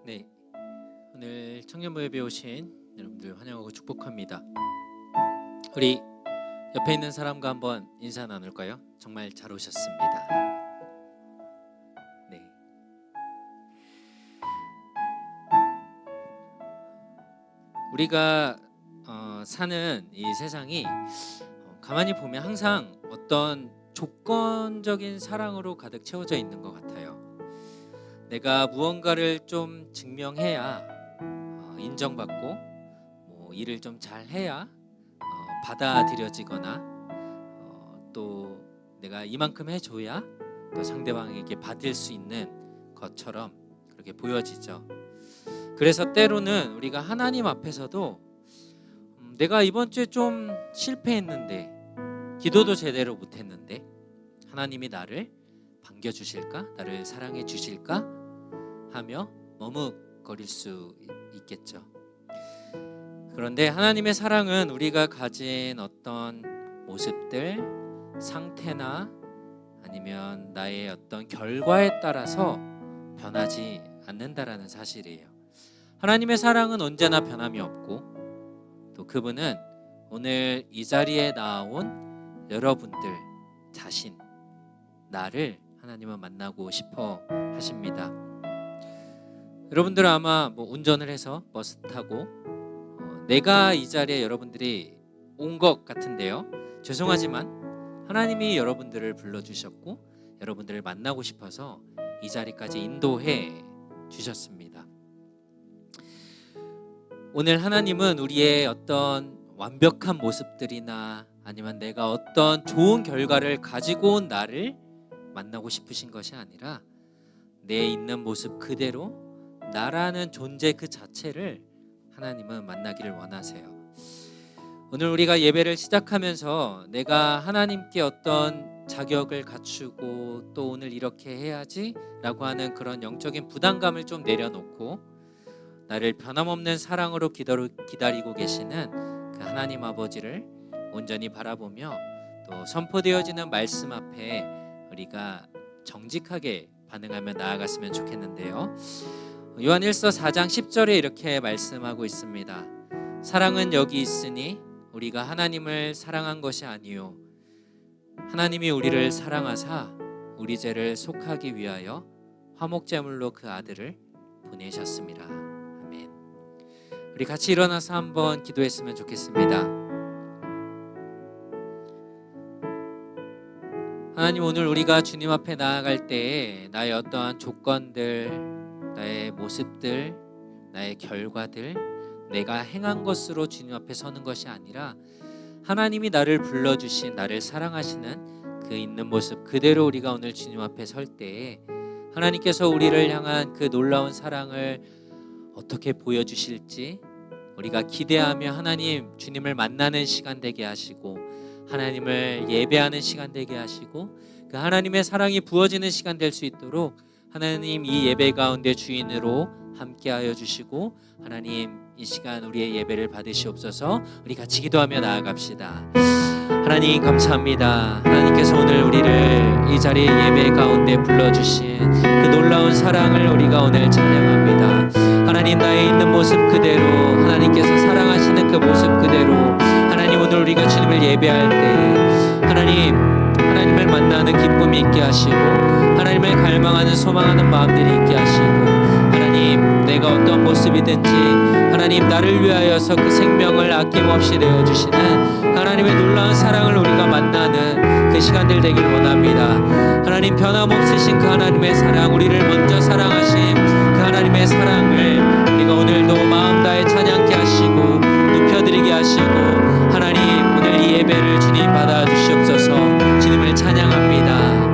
네, 오늘 청년부 예배 오신 여러분들 환영하고 축복합니다. 우리 옆에 있는 사람과 한번 인사 나눌까요? 정말 잘 오셨습니다. 네, 우리가 사는 이 세상이 가만히 보면 항상 어떤 조건적인 사랑으로 가득 채워져 있는 것 같아요. 내가 무언가를 좀 증명해야 인정받고 일을 좀 잘해야 받아들여지거나 또 내가 이만큼 해줘야 또 상대방에게 받을 수 있는 것처럼 그렇게 보여지죠. 그래서 때로는 우리가 하나님 앞에서도 내가 이번 주에 좀 실패했는데, 기도도 제대로 못했는데 하나님이 나를 반겨주실까? 나를 사랑해 주실까? 하며 머뭇거릴 수 있겠죠. 그런데 하나님의 사랑은 우리가 가진 어떤 모습들, 상태나 아니면 나의 어떤 결과에 따라서 변하지 않는다라는 사실이에요. 하나님의 사랑은 언제나 변함이 없고, 또 그분은 오늘 이 자리에 나온 여러분들 자신, 나를 하나님은 만나고 싶어 하십니다. 여러분들 아마 운전을 해서 버스 타고 내가 이 자리에 여러분들이 온 것 같은데요, 죄송하지만 하나님이 여러분들을 불러주셨고 여러분들을 만나고 싶어서 이 자리까지 인도해 주셨습니다. 오늘 하나님은 우리의 어떤 완벽한 모습들이나 아니면 내가 어떤 좋은 결과를 가지고 온 나를 만나고 싶으신 것이 아니라 내 있는 모습 그대로 나라는 존재 그 자체를 하나님은 만나기를 원하세요. 오늘 우리가 예배를 시작하면서 내가 하나님께 어떤 자격을 갖추고 또 오늘 이렇게 해야지 라고 하는 그런 영적인 부담감을 좀 내려놓고 나를 변함없는 사랑으로 기다리고 계시는 그 하나님 아버지를 온전히 바라보며 또 선포되어지는 말씀 앞에 우리가 정직하게 반응하며 나아갔으면 좋겠는데요. 요한일서 4장 10절에 이렇게 말씀하고 있습니다. 사랑은 여기 있으니 우리가 하나님을 사랑한 것이 아니요 하나님이 우리를 사랑하사 우리 죄를 속하기 위하여 화목제물로 그 아들을 보내셨습니다. 아멘. 우리 같이 일어나서 한번 기도했으면 좋겠습니다. 하나님, 오늘 우리가 주님 앞에 나아갈 때에 나의 어떠한 조건들, 나의 모습들, 나의 결과들, 내가 행한 것으로 주님 앞에 서는 것이 아니라 하나님이 나를 불러주신, 나를 사랑하시는 그 있는 모습 그대로 우리가 오늘 주님 앞에 설 때에 하나님께서 우리를 향한 그 놀라운 사랑을 어떻게 보여주실지 우리가 기대하며 하나님, 주님을 만나는 시간 되게 하시고 하나님을 예배하는 시간 되게 하시고 그 하나님의 사랑이 부어지는 시간 될 수 있도록 하나님, 이 예배 가운데 주인으로 함께하여 주시고 하나님, 이 시간 우리의 예배를 받으시옵소서. 우리 같이 기도하며 나아갑시다. 하나님 감사합니다. 하나님께서 오늘 우리를 이 자리에 예배 가운데 불러주신 그 놀라운 사랑을 우리가 오늘 찬양합니다. 하나님, 나의 있는 모습 그대로 하나님께서 사랑하시는 그 모습 그대로 하나님, 오늘 우리가 주님을 예배할 때 하나님을 만나는 기쁨이 있게 하시고 하나님을 갈망하는 소망하는 마음들이 있게 하시고 하나님, 내가 어떤 모습이든지 하나님 나를 위하여서 그 생명을 아낌없이 내어주시는 하나님의 놀라운 사랑을 우리가 만나는 그 시간들 되길 원합니다. 하나님, 변함없으신 그 하나님의 사랑, 우리를 먼저 사랑하신 그 하나님의 사랑을 우리가 오늘도 마음 다해 찬양케 하시고 높여드리게 하시고 하나님, 오늘 이 예배를 주님 받아주시옵소서. 주님을 찬양합니다.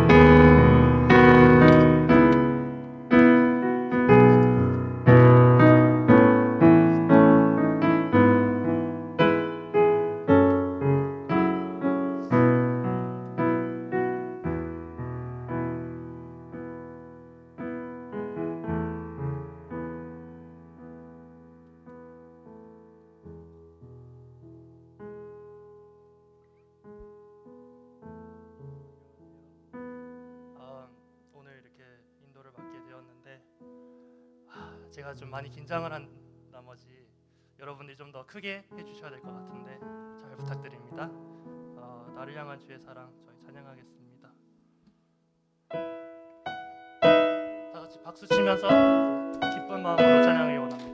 제가 좀 많이 긴장을 한 나머지 여러분들이 좀 더 크게 해주셔야 될 것 같은데 잘 부탁드립니다. 나를 향한 주의 사랑 저희 찬양하겠습니다. 다 같이 박수 치면서 기쁜 마음으로 찬양하기 원합니다.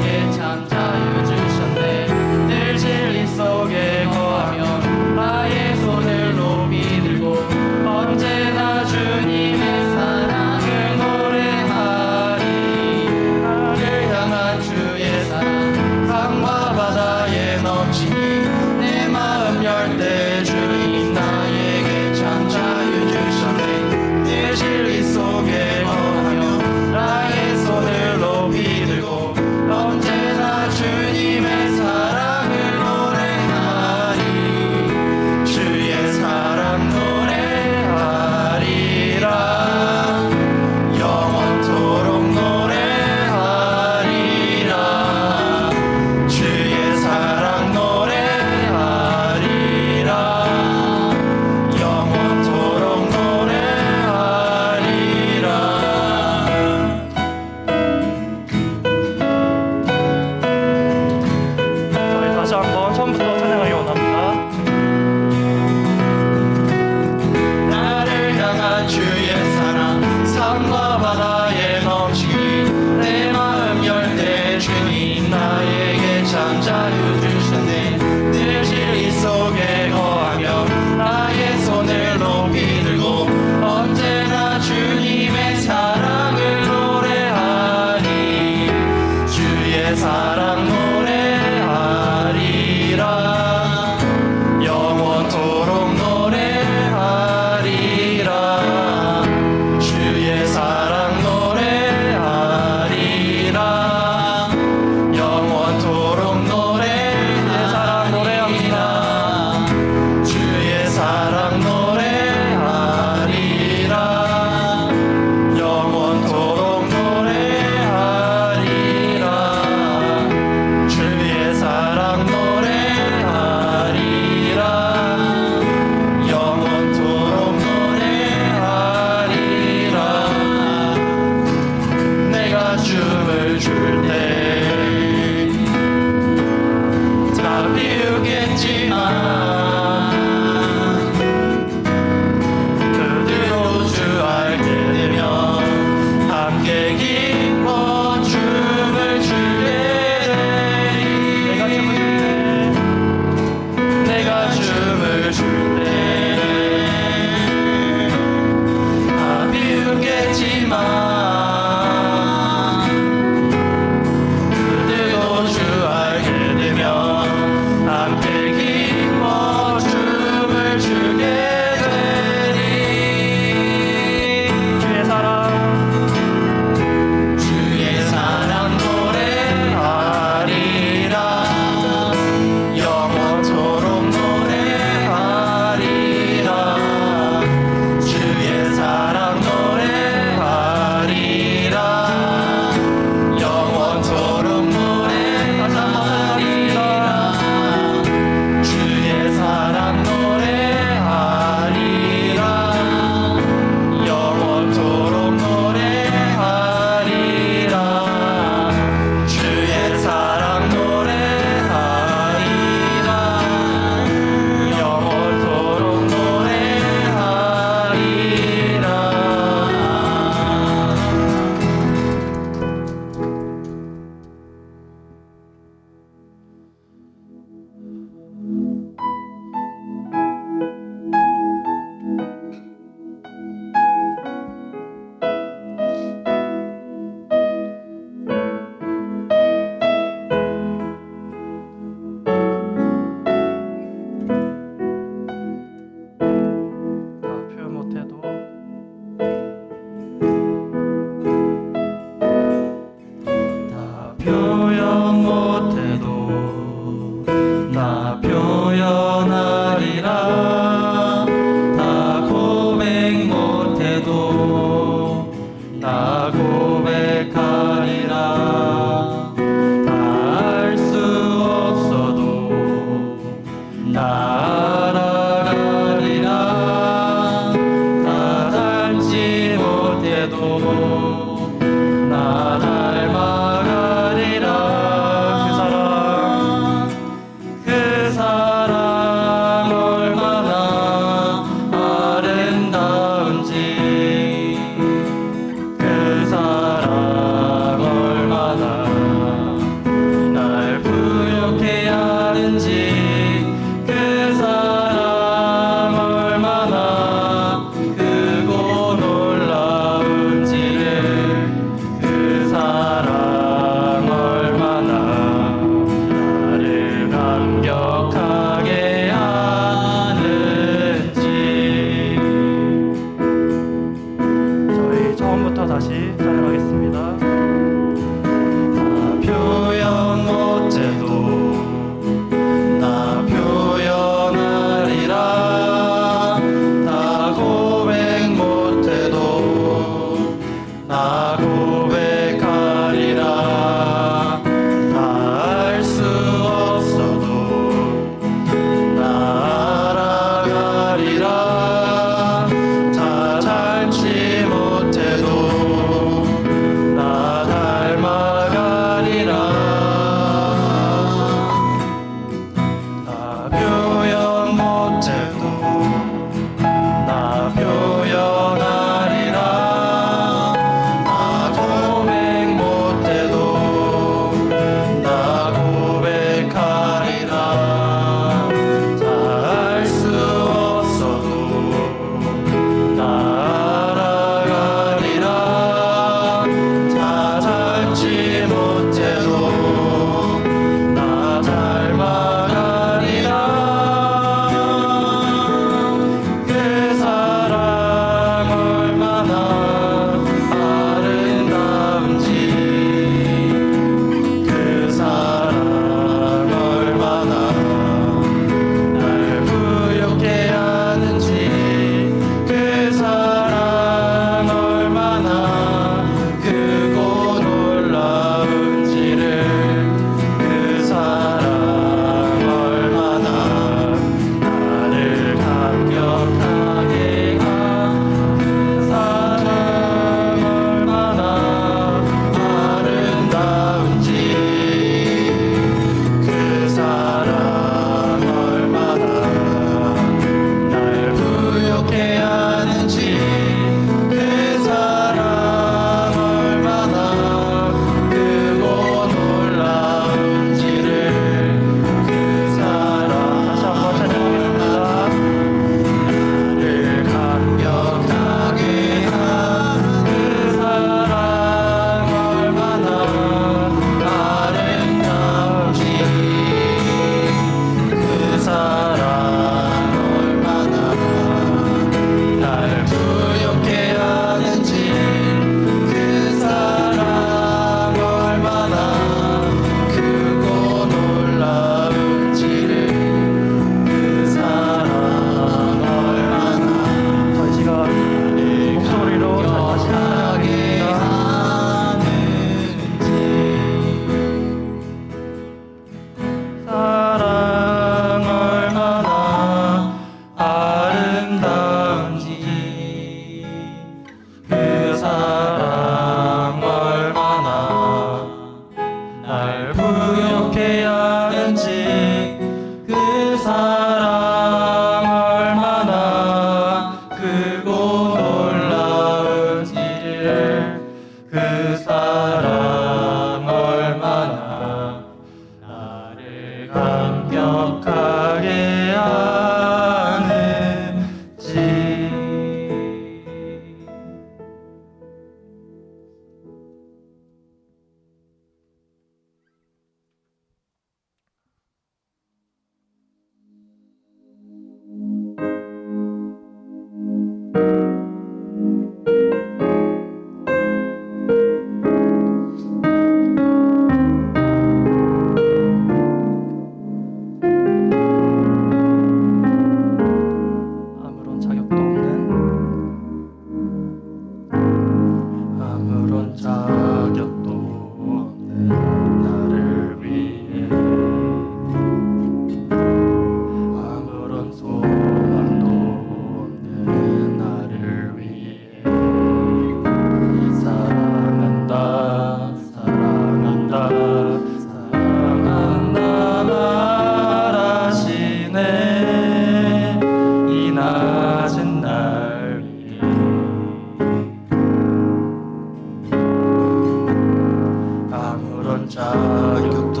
아무런 자격도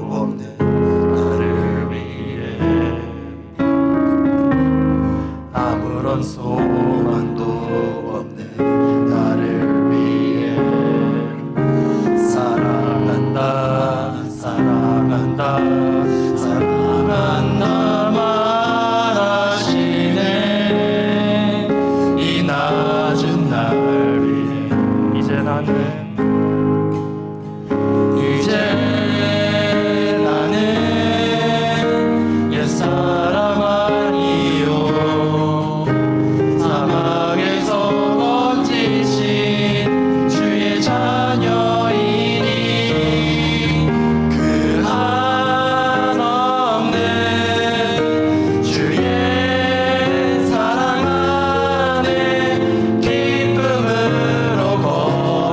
없는 나를 위해 아무런 소망도 없는 나를 위해 사랑한다 사랑한다 사랑한다 말하시네 이 낮은 날 위해 이제 나는 옛사람 아니요 사막에서 번지신 주의 자녀이니 그 한없는 주의 사랑 안에 기쁨으로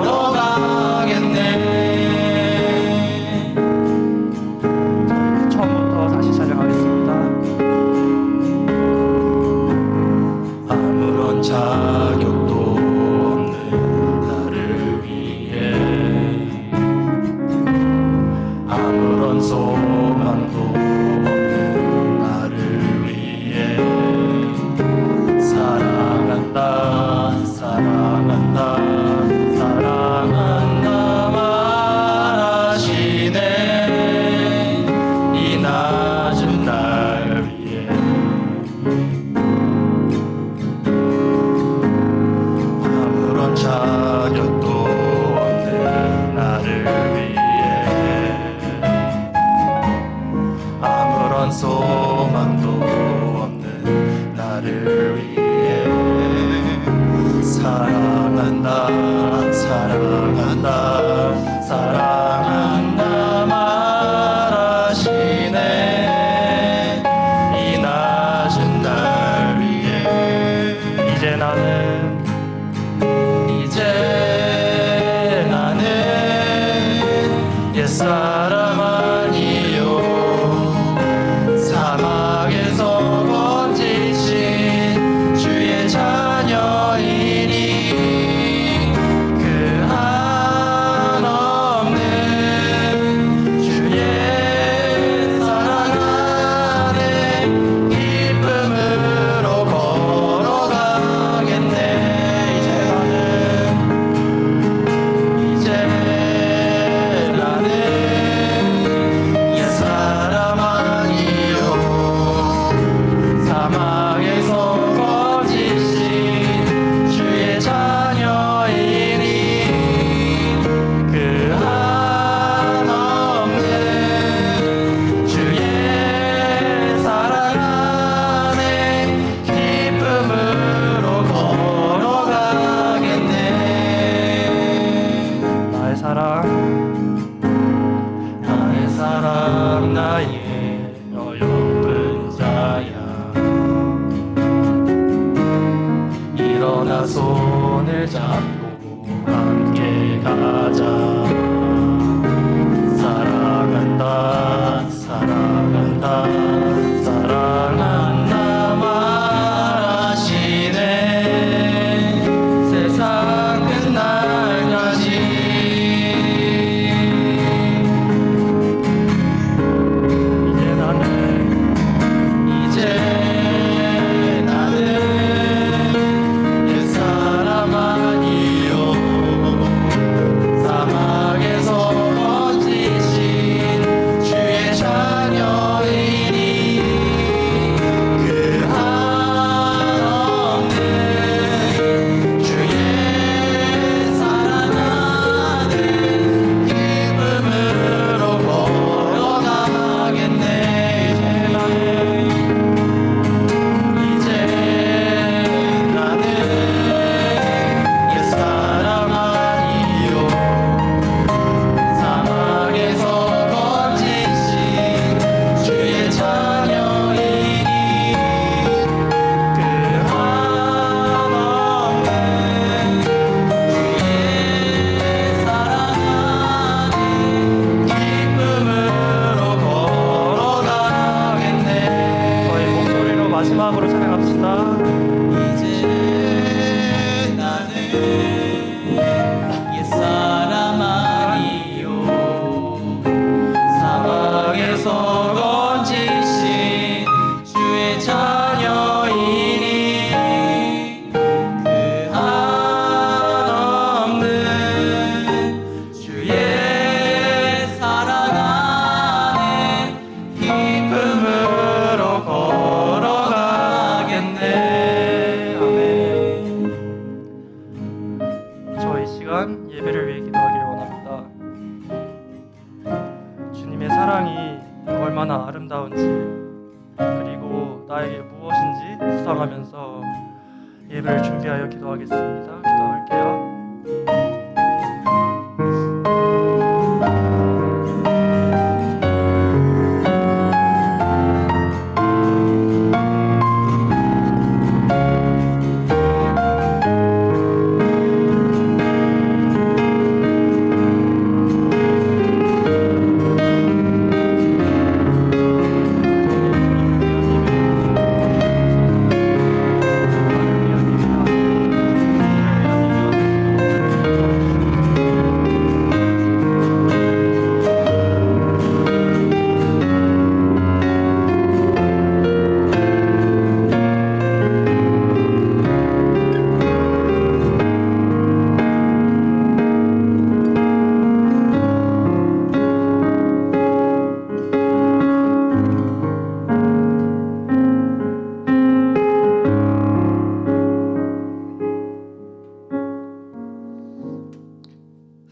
걸어가겠네. 처음부터 다시 찬양하겠습니다. 아무런 자격도 없는 나를 위해 아무런 소망도 없는 나를 위해 사랑한다 사랑한다 사랑한다 말하시네 이 낮은 날 위해 아무런 자격도 없는 나를 위해 아무런 소망도 없는 나를 위해 사랑한다 사랑한다 사랑한다 말하시네 이 낮은 날 위해 이제 나는 옛사람 아니요 사막에서 번지신 주의 자녀이니 그 한없는 주의 사랑 안에 기쁨으로 걸어가겠네. 이제 나는 옛사람 아니요 사막에서 거짓인 주의 자녀이니 그 한없는 주의 사랑 안에 기쁨으로 걸어가겠네. 나의 사랑 나의 어여쁜 자야 일어나 손을 잡고 함께 가자. 사랑한다 사랑한다 사랑한다 말하시네 세상 끝날까지 이제 나는 옛사람 아니요 사막 아름다운지 그리고 나에게 무엇인지 묵상하면서 예배를 준비하여 기도하겠습니다. 기도할게요.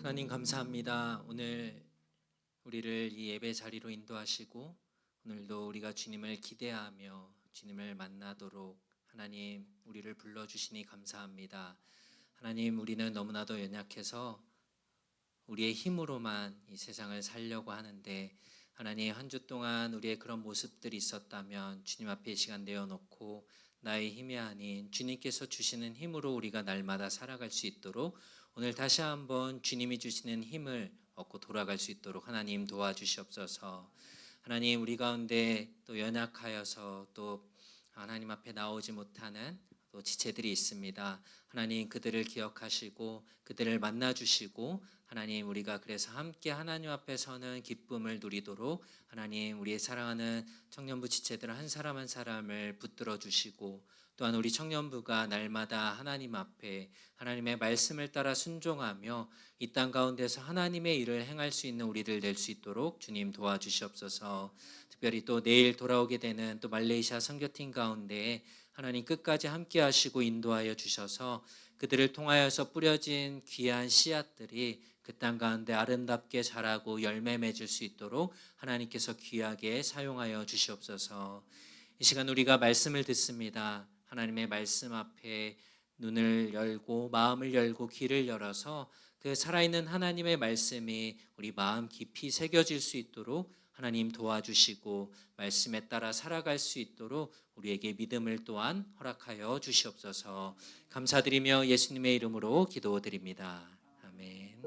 하나님 감사합니다. 오늘 우리를 이 예배 자리로 인도하시고 오늘도 우리가 주님을 기대하며 주님을 만나도록 하나님 우리를 불러주시니 감사합니다. 하나님 우리는 너무나도 연약해서 우리의 힘으로만 이 세상을 살려고 하는데 하나님 한 주 동안 우리의 그런 모습들이 있었다면 주님 앞에 이 시간 내어놓고 나의 힘이 아닌 주님께서 주시는 힘으로 우리가 날마다 살아갈 수 있도록 오늘 다시 한번 주님이 주시는 힘을 얻고 돌아갈 수 있도록 하나님 도와주시옵소서. 하나님 우리 가운데 또 연약하여서 또 하나님 앞에 나오지 못하는 또 지체들이 있습니다. 하나님 그들을 기억하시고 그들을 만나주시고 하나님 우리가 그래서 함께 하나님 앞에 서는 기쁨을 누리도록 하나님 우리의 사랑하는 청년부 지체들 한 사람 한 사람을 붙들어 주시고 또한 우리 청년부가 날마다 하나님 앞에 하나님의 말씀을 따라 순종하며 이 땅 가운데서 하나님의 일을 행할 수 있는 우리들 될 수 있도록 주님 도와주시옵소서. 특별히 또 내일 돌아오게 되는 또 말레이시아 선교팀 가운데 하나님 끝까지 함께 하시고 인도하여 주셔서 그들을 통하여서 뿌려진 귀한 씨앗들이 그 땅 가운데 아름답게 자라고 열매 맺을 수 있도록 하나님께서 귀하게 사용하여 주시옵소서. 이 시간 우리가 말씀을 듣습니다. 하나님의 말씀 앞에 눈을 열고 마음을 열고 귀를 열어서 그 살아있는 하나님의 말씀이 우리 마음 깊이 새겨질 수 있도록 하나님 도와주시고 말씀에 따라 살아갈 수 있도록 우리에게 믿음을 또한 허락하여 주시옵소서. 감사드리며 예수님의 이름으로 기도드립니다. 아멘.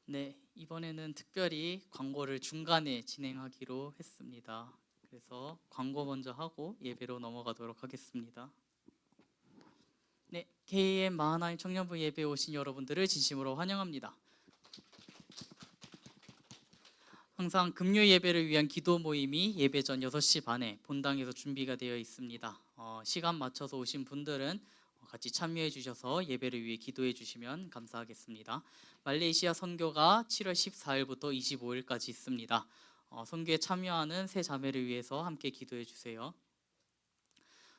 네, 이번에는 특별히 광고를 중간에 진행하기로 했습니다. 그래서 광고 먼저 하고 예배로 넘어가도록 하겠습니다. 네, KM 마하나임 청년부 예배에 오신 여러분들을 진심으로 환영합니다. 항상 금요 예배를 위한 기도 모임이 예배 전 6시 반에 본당에서 준비가 되어 있습니다. 시간 맞춰서 오신 분들은 같이 참여해 주셔서 예배를 위해 기도해 주시면 감사하겠습니다. 말레이시아 선교가 7월 14일부터 25일까지 있습니다. 선교에 참여하는 세 자매를 위해서 함께 기도해 주세요.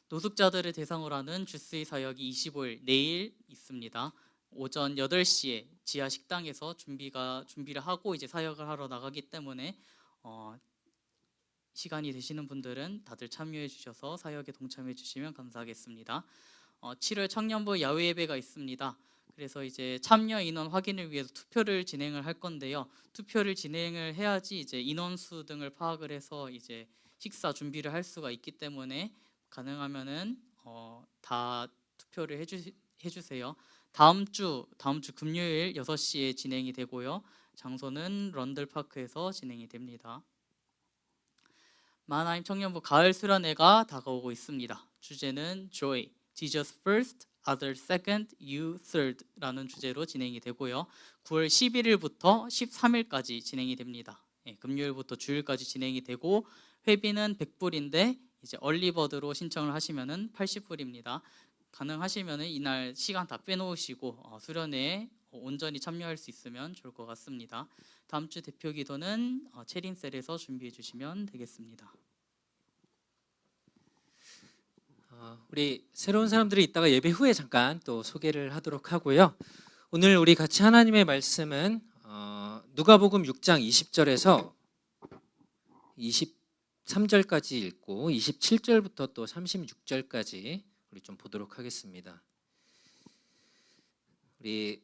노숙자들을 대상으로 하는 주스의 사역이 25일 내일 있습니다. 오전 8시에 지하 식당에서 준비를 하고 이제 사역을 하러 나가기 때문에 시간이 되시는 분들은 다들 참여해 주셔서 사역에 동참해 주시면 감사하겠습니다. 7월 청년부 야외 예배가 있습니다. 그래서 이제 참여 인원 확인을 위해서 투표를 진행을 할 건데요. 투표를 진행을 해야지 이제 인원수 등을 파악을 해서 이제 식사 준비를 할 수가 있기 때문에 가능하면은 다 투표를 해주세요. 다음 주 금요일 6시에 진행이 되고요. 장소는 런들파크에서 진행이 됩니다. 마하나임 청년부 가을 수련회가 다가오고 있습니다. 주제는 Joy, Jesus First, Others Second, You Third라는 주제로 진행이 되고요. 9월 11일부터 13일까지 진행이 됩니다. 금요일부터 주일까지 진행이 되고 회비는 100불인데 이제 얼리버드로 신청을 하시면은 80불입니다. 가능하시면은 이날 시간 다 빼놓으시고 수련회에 온전히 참여할 수 있으면 좋을 것 같습니다. 다음 주 대표 기도는 체린셀에서 준비해 주시면 되겠습니다. 우리 새로운 사람들이 있다가 예배 후에 잠깐 또 소개를 하도록 하고요. 오늘 우리 같이 하나님의 말씀은 누가복음 6장 20절에서 23절까지 읽고 27절부터 또 36절까지 우리 좀 보도록 하겠습니다. 우리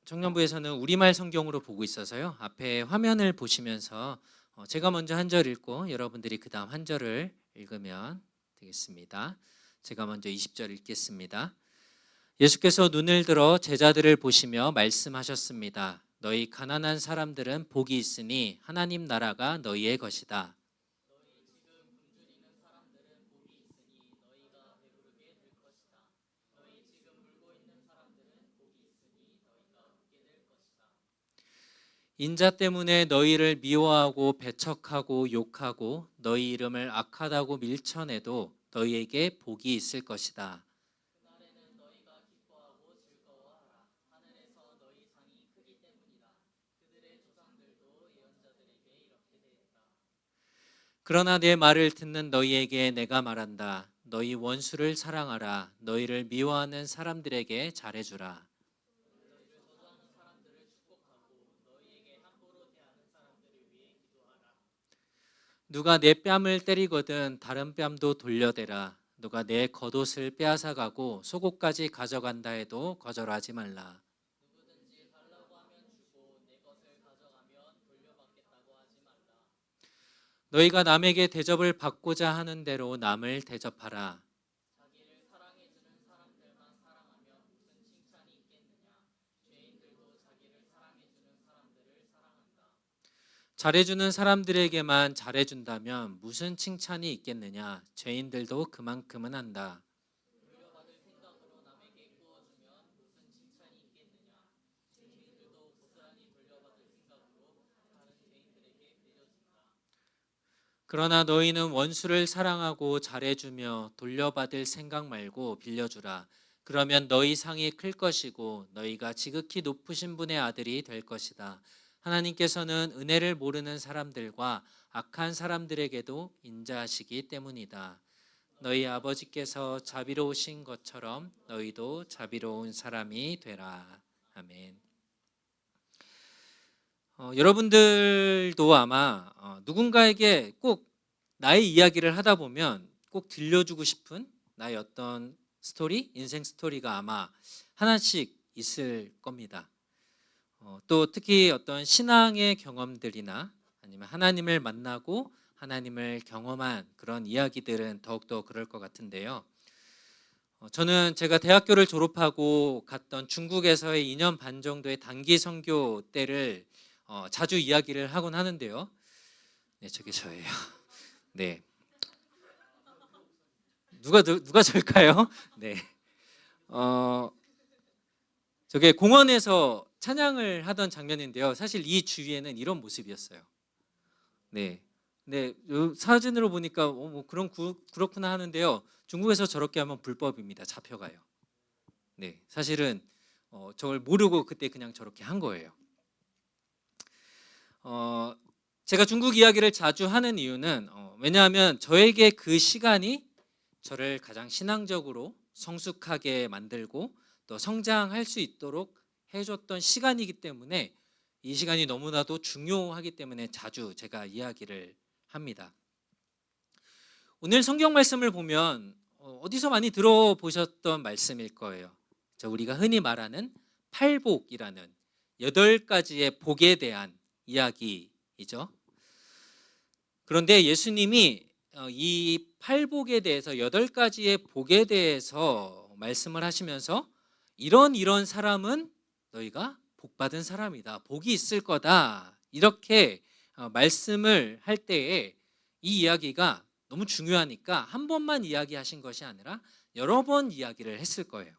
청년부에서는 우리말 성경으로 보고 있어서요. 앞에 화면을 보시면서 제가 먼저 한 절 읽고 여러분들이 그 다음 한 절을 읽으면 되겠습니다. 제가 먼저 20절 읽겠습니다. 예수께서 눈을 들어 제자들을 보시며 말씀하셨습니다. 너희 가난한 사람들은 복이 있으니 하나님 나라가 너희의 것이다. 인자 때문에 너희를 미워하고 배척하고 욕하고 너희 이름을 악하다고 밀쳐내도 너희에게 복이 있을 것이다. 그러나 내 말을 듣는 너희에게 내가 말한다. 너희 원수를 사랑하라. 너희를 미워하는 사람들에게 잘해주라. 누가 내 뺨을 때리거든 다른 뺨도 돌려대라. 누가 내 겉옷을 빼앗아가고 속옷까지 가져간다 해도 거절하지 말라. 너희가 남에게 대접을 받고자 하는 대로 남을 대접하라. 잘해주는 사람들에게만 잘해준다면 무슨 칭찬이 있겠느냐? 죄인들도 그만큼은 한다. 그러나 너희는 원수를 사랑하고 잘해주며 돌려받을 생각 말고 빌려주라. 그러면 너희 상이 클 것이고 너희가 지극히 높으신 분의 아들이 될 것이다. 하나님께서는 은혜를 모르는 사람들과 악한 사람들에게도 인자하시기 때문이다. 너희 아버지께서 자비로우신 것처럼 너희도 자비로운 사람이 되라. 아멘. 여러분들도 아마 누군가에게 꼭 나의 이야기를 하다 보면 꼭 들려주고 싶은 나의 어떤 스토리, 인생 스토리가 아마 하나씩 있을 겁니다. 또 특히 어떤 신앙의 경험들이나 아니면 하나님을 만나고 하나님을 경험한 그런 이야기들은 더욱더 그럴 것 같은데요. 저는 제가 대학교를 졸업하고 갔던 중국에서의 2년 반 정도의 단기 선교 때를 자주 이야기를 하곤 하는데요. 네, 저게 저예요. 네, 누가 절까요? 네, 저게 공원에서 찬양을 하던 장면인데요. 사실 이 주위에는 이런 모습이었어요. 네, 네, 사진으로 보니까 뭐 그렇구나 하는데요. 중국에서 저렇게 하면 불법입니다. 잡혀가요. 네, 사실은 저걸 모르고 그때 그냥 저렇게 한 거예요. 제가 중국 이야기를 자주 하는 이유는 왜냐하면 저에게 그 시간이 저를 가장 신앙적으로 성숙하게 만들고 또 성장할 수 있도록 해줬던 시간이기 때문에 이 시간이 너무나도 중요하기 때문에 자주 제가 이야기를 합니다. 오늘 성경 말씀을 보면 어디서 많이 들어보셨던 말씀일 거예요. 우리가 흔히 말하는 팔복이라는 8가지의 복에 대한 이야기이죠. 그런데 예수님이 이 팔복에 대해서 8가지의 복에 대해서 말씀을 하시면서 이런 사람은 너희가 복받은 사람이다. 복이 있을 거다. 이렇게 말씀을 할 때에 이 이야기가 너무 중요하니까 한 번만 이야기하신 것이 아니라 여러 번 이야기를 했을 거예요.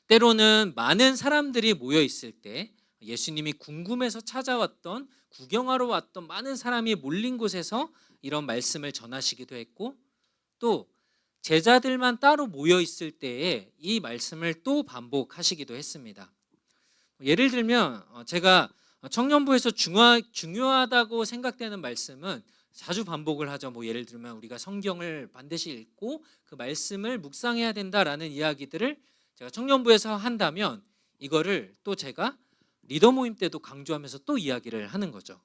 때로는 많은 사람들이 모여 있을 때 예수님이 궁금해서 찾아왔던 구경하러 왔던 많은 사람이 몰린 곳에서 이런 말씀을 전하시기도 했고 또 제자들만 따로 모여 있을 때에 이 말씀을 또 반복하시기도 했습니다. 예를 들면 제가 청년부에서 중요하다고 생각되는 말씀은 자주 반복을 하죠. 뭐 예를 들면 우리가 성경을 반드시 읽고 그 말씀을 묵상해야 된다라는 이야기들을 제가 청년부에서 한다면 이거를 또 제가 리더 모임 때도 강조하면서 또 이야기를 하는 거죠.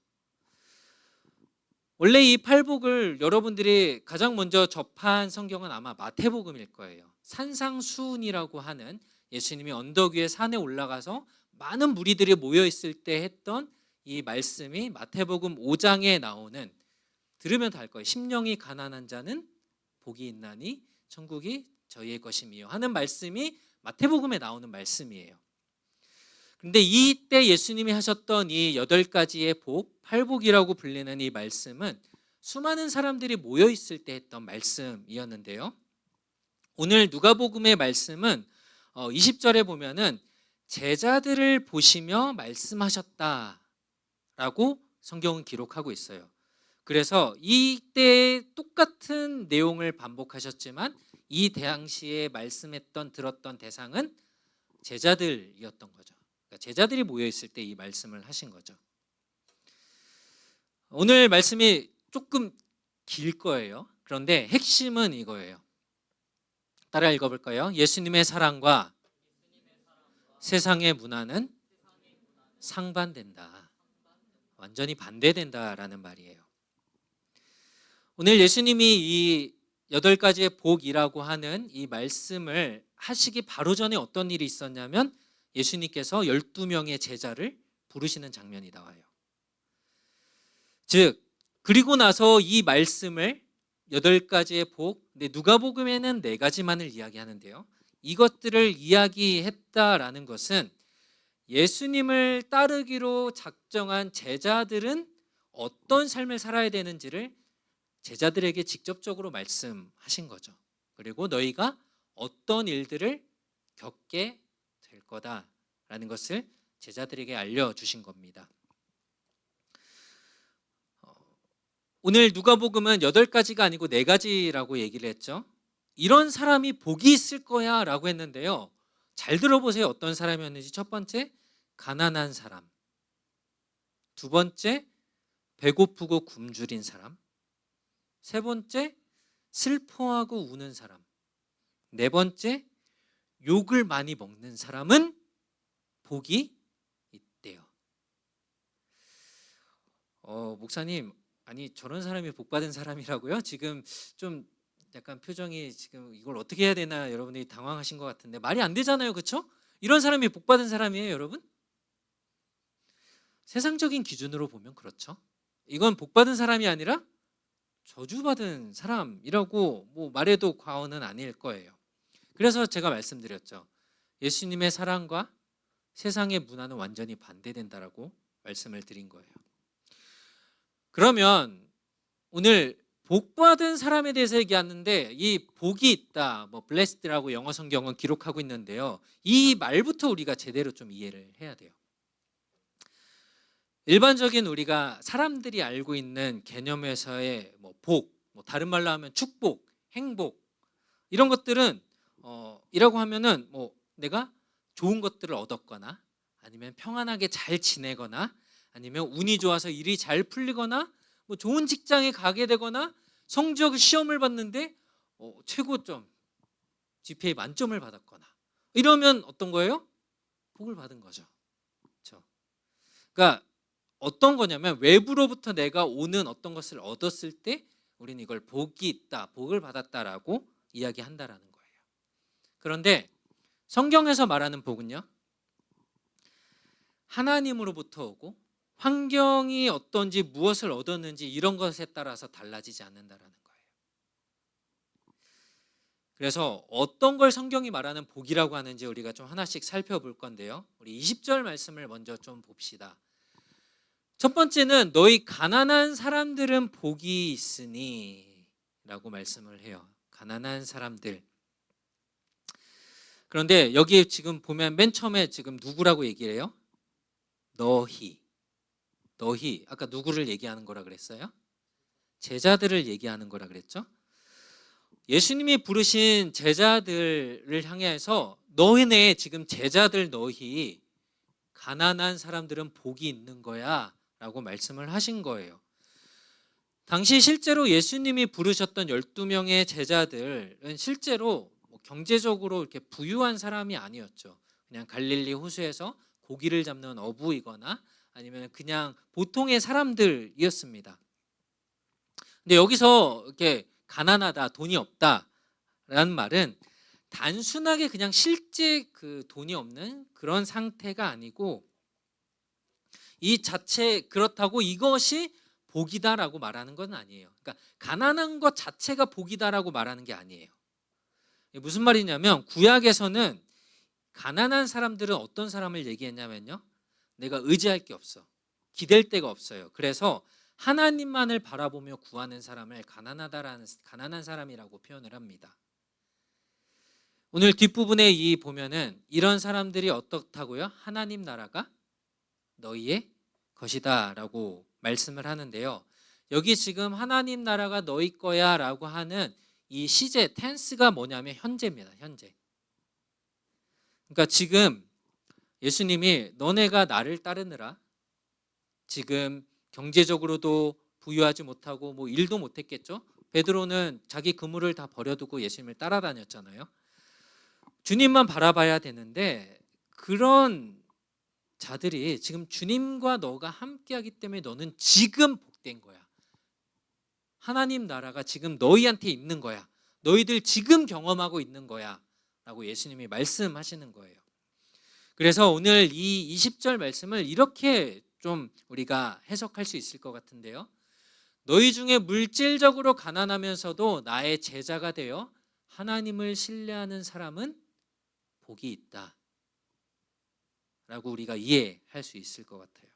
원래 이 팔복을 여러분들이 가장 먼저 접한 성경은 아마 마태복음일 거예요. 산상수훈이라고 하는 예수님이 언덕 위에 산에 올라가서 많은 무리들이 모여 있을 때 했던 이 말씀이 마태복음 5장에 나오는, 들으면 다 알 거예요. 심령이 가난한 자는 복이 있나니 천국이 저희의 것임이요 하는 말씀이 마태복음에 나오는 말씀이에요. 그런데 이때 예수님이 하셨던 이 8가지의 복, 팔복이라고 불리는 이 말씀은 수많은 사람들이 모여 있을 때 했던 말씀이었는데요. 오늘 누가복음의 말씀은 20절에 보면은 제자들을 보시며 말씀하셨다라고 성경은 기록하고 있어요. 그래서 이때 똑같은 내용을 반복하셨지만 이 당시에 말씀했던 들었던 대상은 제자들이었던 거죠. 그러니까 제자들이 모여 있을 때 이 말씀을 하신 거죠. 오늘 말씀이 조금 길 거예요. 그런데 핵심은 이거예요. 따라 읽어볼까요? 예수님의 사랑과 세상의 문화는 상반된다. 완전히 반대된다라는 말이에요. 오늘 예수님이 이 8가지의 복이라고 하는 이 말씀을 하시기 바로 전에 어떤 일이 있었냐면 예수님께서 12명의 제자를 부르시는 장면이 나와요. 즉, 그리고 나서 이 말씀을 8가지의 복, 근데 누가복음에는 4가지만을 이야기하는데요. 이것들을 이야기했다라는 것은 예수님을 따르기로 작정한 제자들은 어떤 삶을 살아야 되는지를 제자들에게 직접적으로 말씀하신 거죠. 그리고 너희가 어떤 일들을 겪게 될 거다라는 것을 제자들에게 알려주신 겁니다. 오늘 누가복음은 8가지가 아니고 4가지라고 얘기를 했죠. 이런 사람이 복이 있을 거야 라고 했는데요. 잘 들어보세요. 어떤 사람이었는지. 첫 번째, 가난한 사람. 두 번째, 배고프고 굶주린 사람. 세 번째, 슬퍼하고 우는 사람. 네 번째, 욕을 많이 먹는 사람은 복이 있대요. 목사님, 아니 저런 사람이 복 받은 사람이라고요? 지금 좀 약간 표정이 지금 이걸 어떻게 해야 되나 여러분들이 당황하신 것 같은데 말이 안 되잖아요, 그렇죠? 이런 사람이 복 받은 사람이에요, 여러분? 세상적인 기준으로 보면 그렇죠. 이건 복 받은 사람이 아니라 저주받은 사람이라고 뭐 말해도 과언은 아닐 거예요. 그래서 제가 말씀드렸죠. 예수님의 사랑과 세상의 문화는 완전히 반대된다라고 말씀을 드린 거예요. 그러면 오늘 복 받은 사람에 대해서 얘기하는데 이 복이 있다, 뭐 blessed라고 영어 성경은 기록하고 있는데요. 이 말부터 우리가 제대로 좀 이해를 해야 돼요. 일반적인 우리가 사람들이 알고 있는 개념에서의 뭐 복, 뭐 다른 말로 하면 축복, 행복 이런 것들은 이라고 하면은 뭐 내가 좋은 것들을 얻었거나 아니면 평안하게 잘 지내거나 아니면 운이 좋아서 일이 잘 풀리거나 뭐 좋은 직장에 가게 되거나 성적 시험을 봤는데 최고점 GPA 만점을 받았거나 이러면 어떤 거예요? 복을 받은 거죠. 그렇죠? 그러니까 어떤 거냐면 외부로부터 내가 오는 어떤 것을 얻었을 때 우리는 이걸 복이 있다, 복을 받았다라고 이야기한다라는 거예요. 그런데 성경에서 말하는 복은요, 하나님으로부터 오고 환경이 어떤지 무엇을 얻었는지 이런 것에 따라서 달라지지 않는다라는 거예요. 그래서 어떤 걸 성경이 말하는 복이라고 하는지 우리가 좀 하나씩 살펴볼 건데요. 우리 20절 말씀을 먼저 좀 봅시다. 첫 번째는 너희 가난한 사람들은 복이 있으니 라고 말씀을 해요. 가난한 사람들. 그런데 여기 지금 보면 맨 처음에 지금 누구라고 얘기를 해요? 너희. 아까 누구를 얘기하는 거라 그랬어요? 제자들을 얘기하는 거라 그랬죠? 예수님이 부르신 제자들을 향해서 너희네 지금 제자들 너희 가난한 사람들은 복이 있는 거야 라고 말씀을 하신 거예요. 당시 실제로 예수님이 부르셨던 12명의 제자들은 실제로 경제적으로 이렇게 부유한 사람이 아니었죠. 그냥 갈릴리 호수에서 고기를 잡는 어부이거나 아니면 그냥 보통의 사람들이었습니다. 근데 여기서 이렇게 가난하다, 돈이 없다라는 말은 단순하게 그냥 실제 그 돈이 없는 그런 상태가 아니고 이 자체 그렇다고 이것이 복이다라고 말하는 건 아니에요. 그러니까 가난한 것 자체가 복이다라고 말하는 게 아니에요. 무슨 말이냐면 구약에서는 가난한 사람들은 어떤 사람을 얘기했냐면요, 내가 의지할 게 없어, 기댈 데가 없어요. 그래서 하나님만을 바라보며 구하는 사람을 가난한 사람이라고 표현을 합니다. 오늘 뒷부분에 이 보면은 이런 사람들이 어떻다고요? 하나님 나라가 너희의 것이다 라고 말씀을 하는데요, 여기 지금 하나님 나라가 너희 거야 라고 하는 이 시제 텐스가 뭐냐면 현재입니다. 현재. 그러니까 지금 예수님이 너네가 나를 따르느라 지금 경제적으로도 부유하지 못하고 뭐 일도 못했겠죠. 베드로는 자기 그물을 다 버려두고 예수님을 따라다녔잖아요. 주님만 바라봐야 되는데 그런 자들이 지금 주님과 너가 함께하기 때문에 너는 지금 복된 거야. 하나님 나라가 지금 너희한테 있는 거야. 너희들 지금 경험하고 있는 거야 라고 예수님이 말씀하시는 거예요. 그래서 오늘 이 20절 말씀을 이렇게 좀 우리가 해석할 수 있을 것 같은데요, 너희 중에 물질적으로 가난하면서도 나의 제자가 되어 하나님을 신뢰하는 사람은 복이 있다 라고 우리가 이해할 수 있을 것 같아요.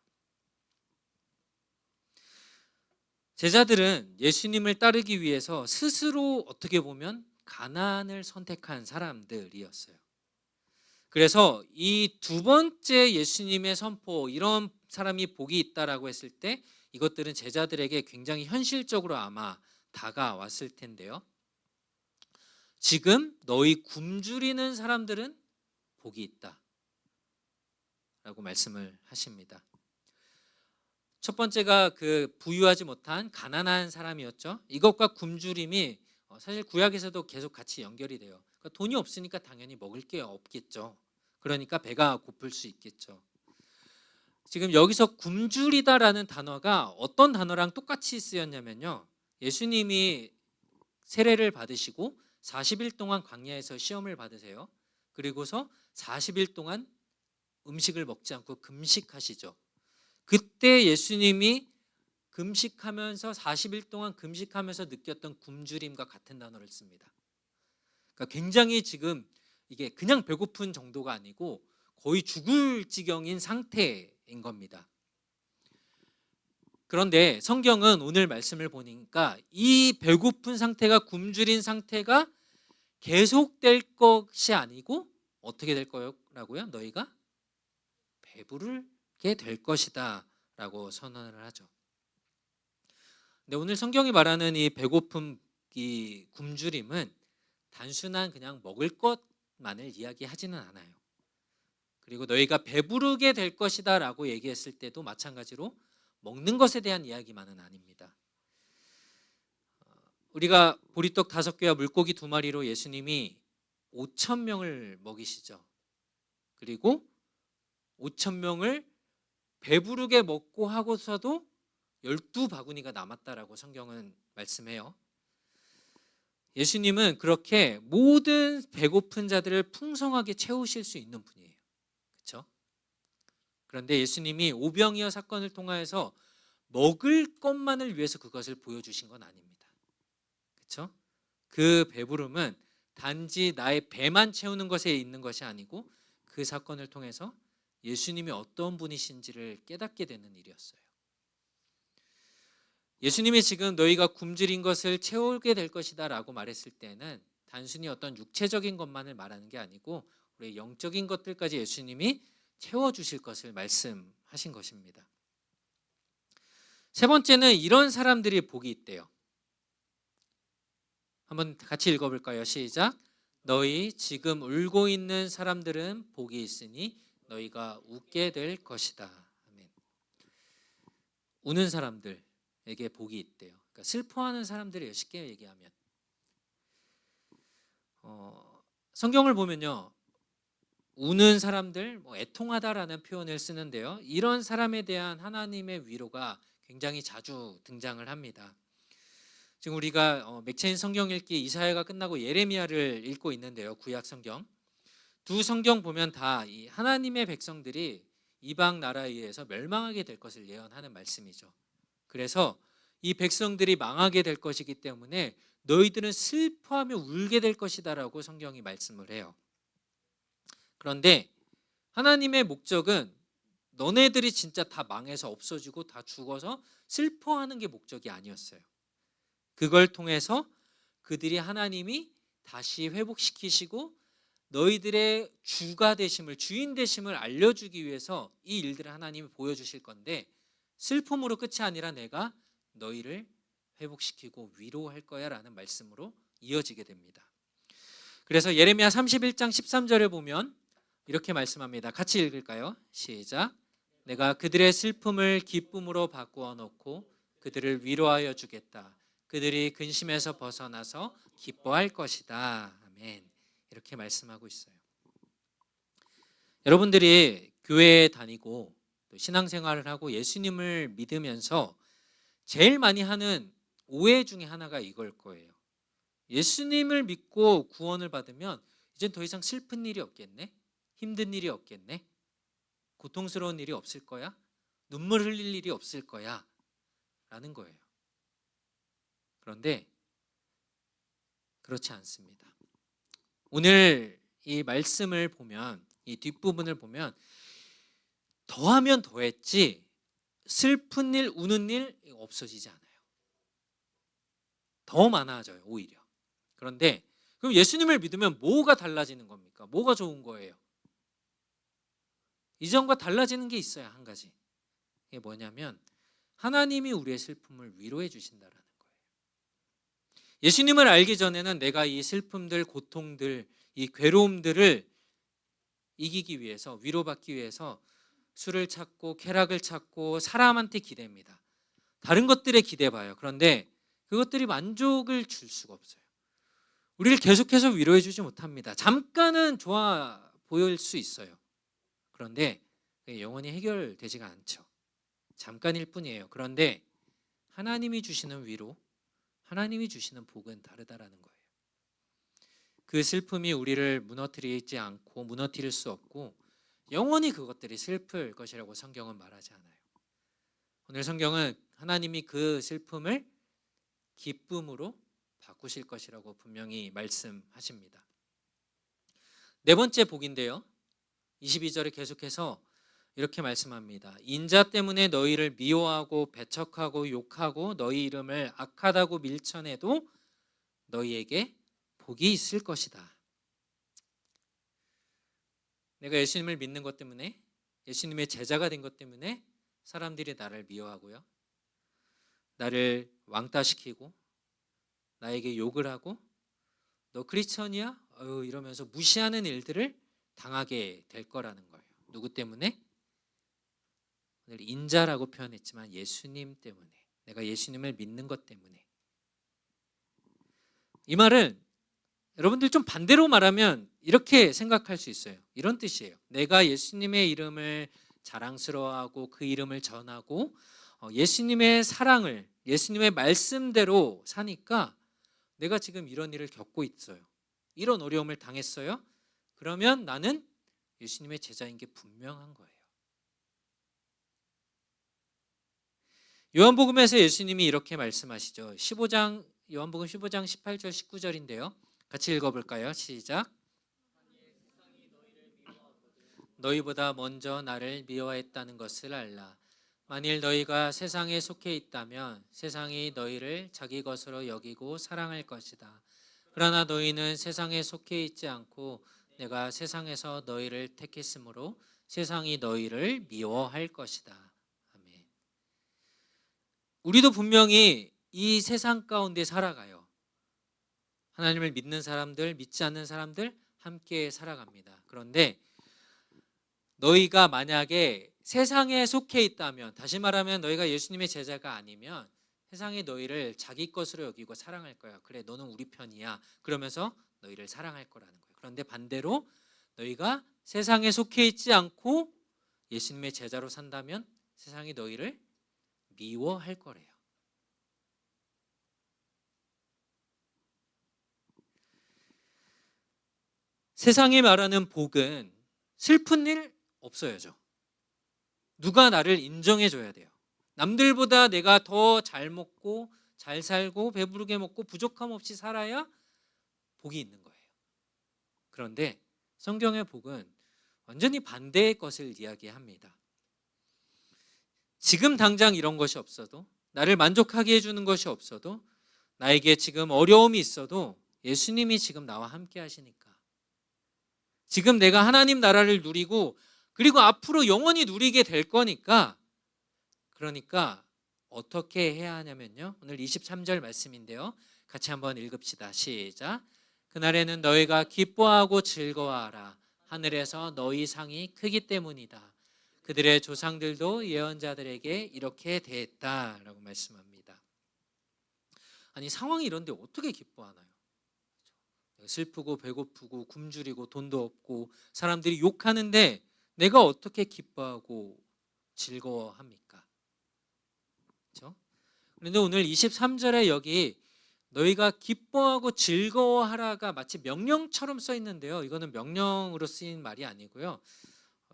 제자들은 예수님을 따르기 위해서 스스로 어떻게 보면 가난을 선택한 사람들이었어요. 그래서 이 두 번째 예수님의 선포, 이런 사람이 복이 있다라고 했을 때 이것들은 제자들에게 굉장히 현실적으로 아마 다가왔을 텐데요, 지금 너희 굶주리는 사람들은 복이 있다 라고 말씀을 하십니다. 첫 번째가 그 부유하지 못한 가난한 사람이었죠. 이것과 굶주림이 사실 구약에서도 계속 같이 연결이 돼요. 그러니까 돈이 없으니까 당연히 먹을 게 없겠죠. 그러니까 배가 고플 수 있겠죠. 지금 여기서 굶주리다라는 단어가 어떤 단어랑 똑같이 쓰였냐면요, 예수님이 세례를 받으시고 40일 동안 광야에서 시험을 받으세요. 그리고서 40일 동안 음식을 먹지 않고 금식하시죠. 그때 예수님이 금식하면서 40일 동안 금식하면서 느꼈던 굶주림과 같은 단어를 씁니다. 그러니까 굉장히 지금 이게 그냥 배고픈 정도가 아니고 거의 죽을 지경인 상태인 겁니다. 그런데 성경은 오늘 말씀을 보니까 이 배고픈 상태가, 굶주린 상태가 계속될 것이 아니고 어떻게 될 거라고요? 너희가 배부르게 될 것이다 라고 선언을 하죠. 근데 오늘 성경이 말하는 이 배고픔, 이 굶주림은 단순한 그냥 먹을 것만을 이야기하지는 않아요. 그리고 너희가 배부르게 될 것이다 라고 얘기했을 때도 마찬가지로 먹는 것에 대한 이야기만은 아닙니다. 우리가 보리떡 5개와 물고기 2마리로 예수님이 5,000명을 먹이시죠. 그리고 5,000명을 배부르게 먹고 하고서도 12바구니가 남았다라고 성경은 말씀해요. 예수님은 그렇게 모든 배고픈 자들을 풍성하게 채우실 수 있는 분이에요. 그렇죠? 그런데 예수님이 오병이어 사건을 통하여서 먹을 것만을 위해서 그것을 보여주신 건 아닙니다. 그렇죠? 그 배부름은 단지 나의 배만 채우는 것에 있는 것이 아니고 그 사건을 통해서 예수님이 어떤 분이신지를 깨닫게 되는 일이었어요. 예수님이 지금 너희가 굶주린 것을 채우게 될 것이다 라고 말했을 때는 단순히 어떤 육체적인 것만을 말하는 게 아니고 우리의 영적인 것들까지 예수님이 채워주실 것을 말씀하신 것입니다. 세 번째는 이런 사람들이 복이 있대요. 한번 같이 읽어볼까요? 시작. 너희 지금 울고 있는 사람들은 복이 있으니 너희가 웃게 될 것이다. 아멘. 우는 사람들에게 복이 있대요. 그러니까 슬퍼하는 사람들이 쉽게 얘기하면 성경을 보면요, 우는 사람들, 애통하다라는 표현을 쓰는데요, 이런 사람에 대한 하나님의 위로가 굉장히 자주 등장을 합니다. 지금 우리가 맥체인 성경 읽기 이사야가 끝나고 예레미야를 읽고 있는데요, 구약 성경 두 성경 보면 다 이 하나님의 백성들이 이방 나라에 의해서 멸망하게 될 것을 예언하는 말씀이죠. 그래서 이 백성들이 망하게 될 것이기 때문에 너희들은 슬퍼하며 울게 될 것이다라고 성경이 말씀을 해요. 그런데 하나님의 목적은 너네들이 진짜 다 망해서 없어지고 다 죽어서 슬퍼하는 게 목적이 아니었어요. 그걸 통해서 그들이 하나님이 다시 회복시키시고 너희들의 주가 되심을, 주인 되심을 알려주기 위해서 이 일들을 하나님이 보여주실 건데, 슬픔으로 끝이 아니라 내가 너희를 회복시키고 위로할 거야 라는 말씀으로 이어지게 됩니다. 그래서 예레미야 31장 13절에 보면 이렇게 말씀합니다. 같이 읽을까요? 시작. 내가 그들의 슬픔을 기쁨으로 바꾸어 놓고 그들을 위로하여 주겠다. 그들이 근심에서 벗어나서 기뻐할 것이다. 아멘. 이렇게 말씀하고 있어요. 여러분들이 교회에 다니고 또 신앙생활을 하고 예수님을 믿으면서 제일 많이 하는 오해 중에 하나가 이걸 거예요. 예수님을 믿고 구원을 받으면 이젠 더 이상 슬픈 일이 없겠네? 힘든 일이 없겠네? 고통스러운 일이 없을 거야? 눈물 흘릴 일이 없을 거야? 라는 거예요. 그런데 그렇지 않습니다. 오늘 이 말씀을 보면, 이 뒷부분을 보면 더하면 더했지 슬픈 일, 우는 일 없어지지 않아요. 더 많아져요, 오히려. 그런데 그럼 예수님을 믿으면 뭐가 달라지는 겁니까? 뭐가 좋은 거예요? 이전과 달라지는 게 있어요, 한 가지. 이게 뭐냐면 하나님이 우리의 슬픔을 위로해 주신다라는 거예요. 예수님을 알기 전에는 내가 이 슬픔들, 고통들, 이 괴로움들을 이기기 위해서, 위로받기 위해서 술을 찾고 쾌락을 찾고 사람한테 기댑니다. 다른 것들에 기대봐요. 그런데 그것들이 만족을 줄 수가 없어요. 우리를 계속해서 위로해 주지 못합니다. 잠깐은 좋아 보일 수 있어요. 그런데 영원히 해결되지가 않죠. 잠깐일 뿐이에요. 그런데 하나님이 주시는 위로, 하나님이 주시는 복은 다르다라는 거예요. 그 슬픔이 우리를 무너뜨리지 않고 무너뜨릴 수 없고 영원히 그것들이 슬플 것이라고 성경은 말하지 않아요. 오늘 성경은 하나님이 그 슬픔을 기쁨으로 바꾸실 것이라고 분명히 말씀하십니다. 네 번째 복인데요, 22절에 계속해서 이렇게 말씀합니다. 인자 때문에 너희를 미워하고 배척하고 욕하고 너희 이름을 악하다고 밀쳐내도 너희에게 복이 있을 것이다. 내가 예수님을 믿는 것 때문에, 예수님의 제자가 된 것 때문에 사람들이 나를 미워하고요, 나를 왕따시키고 나에게 욕을 하고 너 크리스천이야? 이러면서 무시하는 일들을 당하게 될 거라는 거예요. 누구 때문에? 오늘 인자라고 표현했지만 예수님 때문에, 내가 예수님을 믿는 것 때문에. 이 말은 여러분들 좀 반대로 말하면 이렇게 생각할 수 있어요. 이런 뜻이에요. 내가 예수님의 이름을 자랑스러워하고 그 이름을 전하고 예수님의 사랑을, 예수님의 말씀대로 사니까 내가 지금 이런 일을 겪고 있어요. 이런 어려움을 당했어요. 그러면 나는 예수님의 제자인 게 분명한 거예요. 요한복음에서 예수님이 이렇게 말씀하시죠. 요한복음 15장 18절 19절인데요. 같이 읽어볼까요? 시작. 너희보다 먼저 나를 미워했다는 것을 알라. 만일 너희가 세상에 속해 있다면 세상이 너희를 자기 것으로 여기고 사랑할 것이다. 그러나 너희는 세상에 속해 있지 않고 내가 세상에서 너희를 택했으므로 세상이 너희를 미워할 것이다. 아멘. 우리도 분명히 이 세상 가운데 살아가요. 하나님을 믿는 사람들, 믿지 않는 사람들 함께 살아갑니다. 그런데 너희가 만약에 세상에 속해 있다면, 다시 말하면 너희가 예수님의 제자가 아니면 세상이 너희를 자기 것으로 여기고 사랑할 거야. 그래, 너는 우리 편이야. 그러면서 너희를 사랑할 거라는 거예요. 그런데 반대로 너희가 세상에 속해 있지 않고 예수님의 제자로 산다면 세상이 너희를 미워할 거래요. 세상이 말하는 복은 슬픈 일 없어야죠. 누가 나를 인정해 줘야 돼요. 남들보다 내가 더 잘 먹고 잘 살고 배부르게 먹고 부족함 없이 살아야 복이 있는 거예요. 그런데 성경의 복은 완전히 반대의 것을 이야기합니다. 지금 당장 이런 것이 없어도, 나를 만족하게 해주는 것이 없어도, 나에게 지금 어려움이 있어도 예수님이 지금 나와 함께 하시니까, 지금 내가 하나님 나라를 누리고 그리고 앞으로 영원히 누리게 될 거니까, 그러니까 어떻게 해야 하냐면요, 오늘 23절 말씀인데요, 같이 한번 읽읍시다. 시작. 그날에는 너희가 기뻐하고 즐거워하라. 하늘에서 너희 상이 크기 때문이다. 그들의 조상들도 예언자들에게 이렇게 대했다라고 말씀합니다. 아니, 상황이 이런데 어떻게 기뻐하나요? 슬프고 배고프고 굶주리고 돈도 없고 사람들이 욕하는데 내가 어떻게 기뻐하고 즐거워합니까? 그렇죠? 그런데 오늘 23절에 여기 너희가 기뻐하고 즐거워하라가 마치 명령처럼 써 있는데요, 이거는 명령으로 쓰인 말이 아니고요,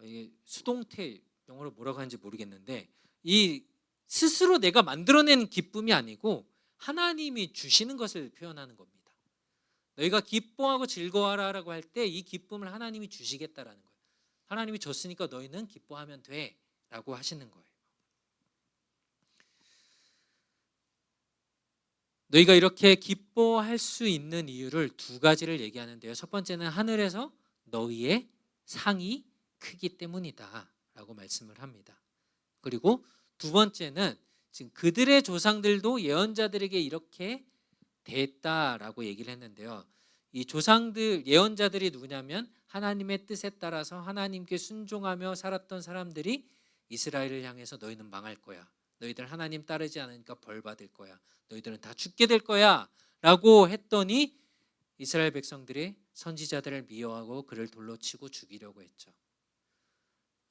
이게 수동태, 영어로 뭐라고 하는지 모르겠는데, 이 스스로 내가 만들어낸 기쁨이 아니고 하나님이 주시는 것을 표현하는 겁니다. 너희가 기뻐하고 즐거워하라고 할 때 이 기쁨을 하나님이 주시겠다라는 거예요. 하나님이 줬으니까 너희는 기뻐하면 돼 라고 하시는 거예요. 너희가 이렇게 기뻐할 수 있는 이유를 두 가지를 얘기하는데요, 첫 번째는 하늘에서 너희의 상이 크기 때문이다 라고 말씀을 합니다. 그리고 두 번째는 지금 그들의 조상들도 예언자들에게 이렇게 대했다라고 얘기를 했는데요, 이 조상들, 예언자들이 누구냐면 하나님의 뜻에 따라서 하나님께 순종하며 살았던 사람들이 이스라엘을 향해서 너희는 망할 거야, 너희들 하나님 따르지 않으니까 벌 받을 거야, 너희들은 다 죽게 될 거야 라고 했더니 이스라엘 백성들이 선지자들을 미워하고 그를 돌로 치고 죽이려고 했죠.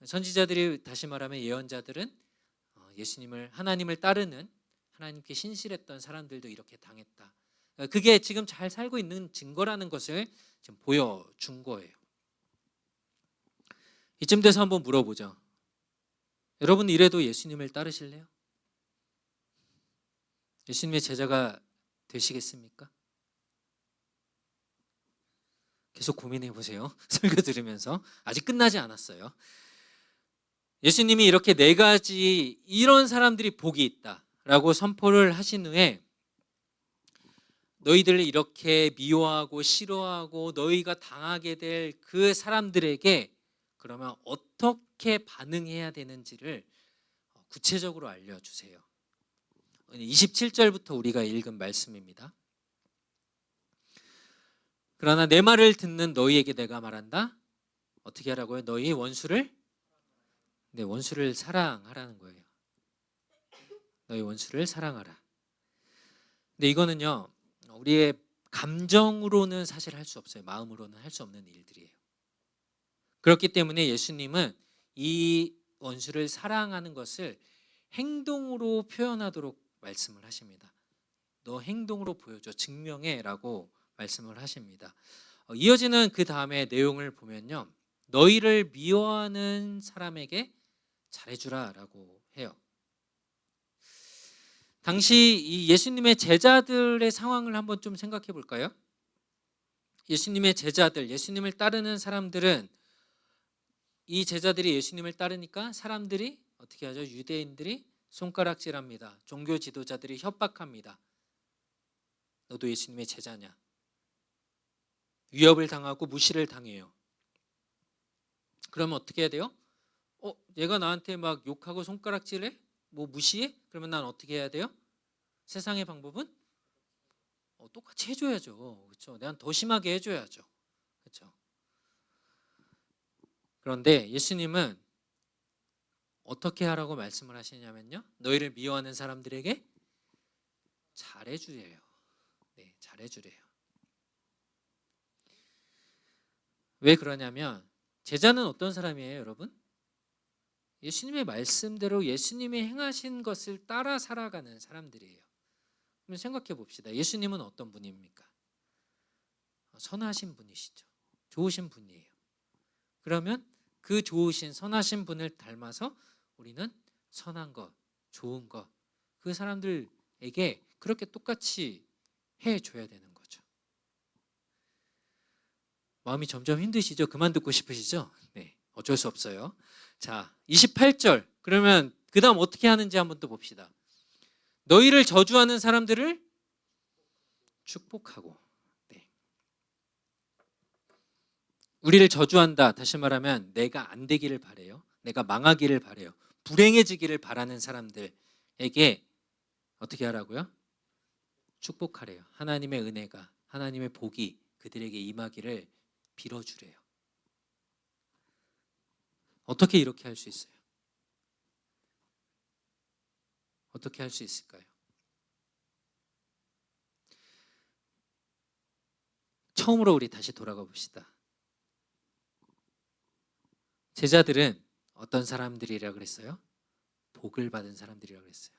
선지자들이, 다시 말하면 예언자들은 예수님을, 하나님을 따르는, 하나님께 신실했던 사람들도 이렇게 당했다. 그게 지금 잘 살고 있는 증거라는 것을 지금 보여준 거예요. 이쯤 돼서 한번 물어보죠. 여러분, 이래도 예수님을 따르실래요? 예수님의 제자가 되시겠습니까? 계속 고민해 보세요. 설교 들으면서. 아직 끝나지 않았어요. 예수님이 이렇게 네 가지 이런 사람들이 복이 있다라고 선포를 하신 후에 너희들을 이렇게 미워하고 싫어하고 너희가 당하게 될 그 사람들에게 그러면 어떻게 반응해야 되는지를 구체적으로 알려주세요. 27절부터 우리가 읽은 말씀입니다. 그러나 내 말을 듣는 너희에게 내가 말한다. 어떻게 하라고요? 너희 원수를 사랑하라는 거예요. 너희 원수를 사랑하라. 근데 이거는요, 우리의 감정으로는 사실 할 수 없어요. 마음으로는 할 수 없는 일들이에요. 그렇기 때문에 예수님은 이 원수를 사랑하는 것을 행동으로 표현하도록 말씀을 하십니다. 너 행동으로 보여줘, 증명해라고 말씀을 하십니다. 이어지는 그 다음에 내용을 보면요, 너희를 미워하는 사람에게 잘해주라라고 해요. 당시 이 예수님의 제자들의 상황을 한번 좀 생각해 볼까요? 예수님의 제자들, 예수님을 따르는 사람들은, 이 제자들이 예수님을 따르니까 사람들이 어떻게 하죠? 유대인들이 손가락질합니다. 종교 지도자들이 협박합니다. 너도 예수님의 제자냐? 위협을 당하고 무시를 당해요. 그러면 어떻게 해야 돼요? 얘가 나한테 막 욕하고 손가락질해? 뭐 무시해? 그러면 난 어떻게 해야 돼요? 세상의 방법은 똑같이 해줘야죠. 그렇죠? 내가 더 심하게 해줘야죠. 그렇죠? 그런데 예수님은 어떻게 하라고 말씀을 하시냐면요, 너희를 미워하는 사람들에게 잘해주래요. 네, 잘해주래요. 왜 그러냐면 제자는 어떤 사람이에요, 여러분? 예수님의 말씀대로 예수님이 행하신 것을 따라 살아가는 사람들이에요. 그럼 생각해 봅시다. 예수님은 어떤 분입니까? 선하신 분이시죠. 좋으신 분이에요. 그러면 그 좋으신 선하신 분을 닮아서 우리는 선한 것, 좋은 것, 그 사람들에게 그렇게 똑같이 해줘야 되는 거죠. 마음이 점점 힘드시죠? 그만 듣고 싶으시죠? 네, 어쩔 수 없어요. 자, 28절. 그러면 그 다음 어떻게 하는지 한번 또 봅시다. 너희를 저주하는 사람들을 축복하고. 네. 우리를 저주한다. 다시 말하면 내가 안 되기를 바래요. 내가 망하기를 바래요. 불행해지기를 바라는 사람들에게 어떻게 하라고요? 축복하래요. 하나님의 은혜가, 하나님의 복이 그들에게 임하기를 빌어주래요. 어떻게 이렇게 할 수 있어요? 어떻게 할 수 있을까요? 처음으로 우리 다시 돌아가 봅시다. 제자들은 어떤 사람들이라고 그랬어요? 복을 받은 사람들이라고 그랬어요.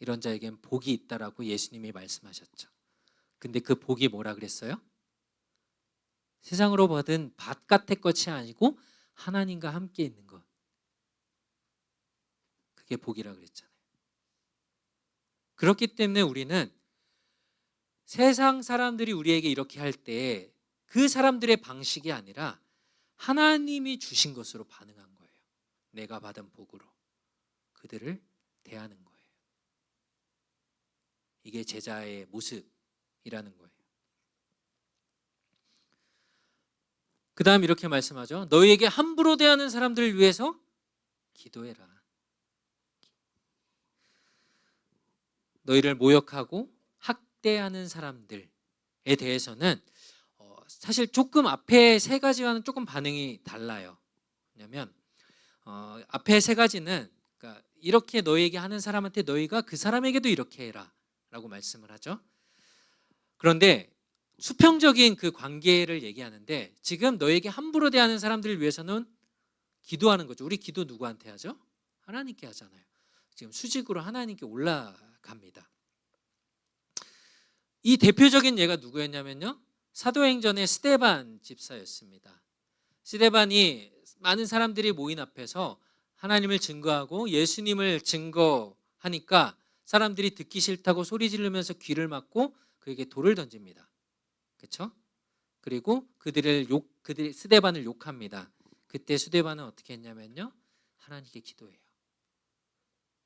이런 자에겐 복이 있다라고 예수님이 말씀하셨죠. 근데 그 복이 뭐라 그랬어요? 세상으로 받은 바깥의 것이 아니고 하나님과 함께 있는 것. 그게 복이라 그랬잖아요. 그렇기 때문에 우리는 세상 사람들이 우리에게 이렇게 할 때 그 사람들의 방식이 아니라 하나님이 주신 것으로 반응한 거예요. 내가 받은 복으로 그들을 대하는 거예요. 이게 제자의 모습이라는 거예요. 그 다음 이렇게 말씀하죠. 너희에게 함부로 대하는 사람들을 위해서 기도해라. 너희를 모욕하고 학대하는 사람들에 대해서는 사실 조금 앞에 세 가지와는 조금 반응이 달라요. 왜냐하면 앞에 세 가지는 그러니까 이렇게 너희에게 하는 사람한테 너희가 그 사람에게도 이렇게 해라 라고 말씀을 하죠. 그런데 수평적인 그 관계를 얘기하는데 지금 너희에게 함부로 대하는 사람들을 위해서는 기도하는 거죠. 우리 기도 누구한테 하죠? 하나님께 하잖아요. 지금 수직으로 하나님께 올라갑니다. 이 대표적인 예가 누구였냐면요, 사도행전의 스데반 집사였습니다. 스데반이 많은 사람들이 모인 앞에서 하나님을 증거하고 예수님을 증거하니까 사람들이 듣기 싫다고 소리 지르면서 귀를 막고 그에게 돌을 던집니다. 그렇죠? 그리고 그들이 스데반을 욕합니다. 그때 스데반은 어떻게 했냐면요, 하나님께 기도해요.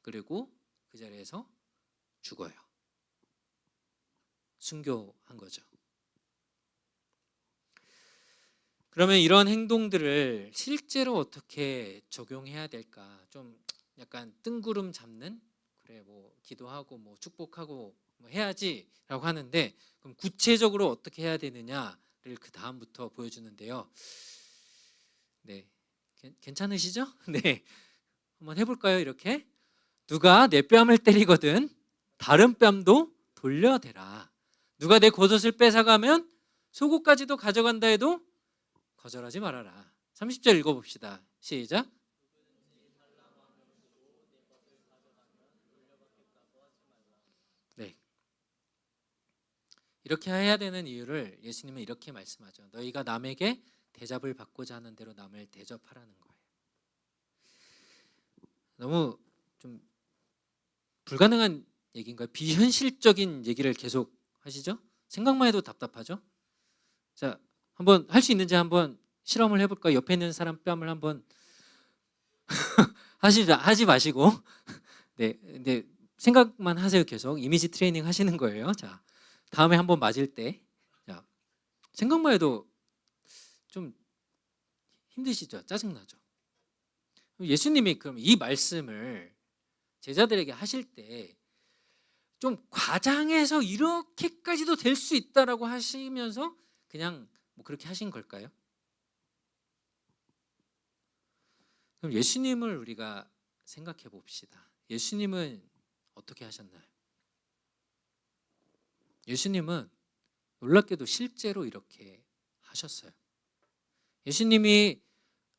그리고 그 자리에서 죽어요. 순교한 거죠. 그러면 이런 행동들을 실제로 어떻게 적용해야 될까? 좀 약간 뜬구름 잡는, 그래 뭐 기도하고 뭐 축복하고 뭐 해야지라고 하는데, 그럼 구체적으로 어떻게 해야 되느냐를 그 다음부터 보여주는데요. 네, 괜찮으시죠? 네, 한번 해볼까요? 이렇게 누가 내 뺨을 때리거든 다른 뺨도 돌려대라. 누가 내 겉옷을 뺏어가면 속옷까지도 가져간다 해도 거절하지 말아라. 30절 읽어봅시다. 시작. 네, 이렇게 해야 되는 이유를 예수님은 이렇게 말씀하죠. 너희가 남에게 대접을 받고자 하는 대로 남을 대접하라는 거예요. 너무 좀 불가능한 얘기인가요? 비현실적인 얘기를 계속 하시죠? 생각만 해도 답답하죠? 자, 한번 할 수 있는지 한번 실험을 해볼까요? 옆에 있는 사람 뺨을 한번 하지 마시고 네, 근데 생각만 하세요. 계속 이미지 트레이닝 하시는 거예요. 자, 다음에 한번 맞을 때, 자, 생각만 해도 좀 힘드시죠? 짜증나죠? 예수님이 그럼 이 말씀을 제자들에게 하실 때 좀 과장해서 이렇게까지도 될 수 있다라고 하시면서 그냥 뭐 그렇게 하신 걸까요? 그럼 예수님을 우리가 생각해 봅시다. 예수님은 어떻게 하셨나요? 예수님은 놀랍게도 실제로 이렇게 하셨어요. 예수님이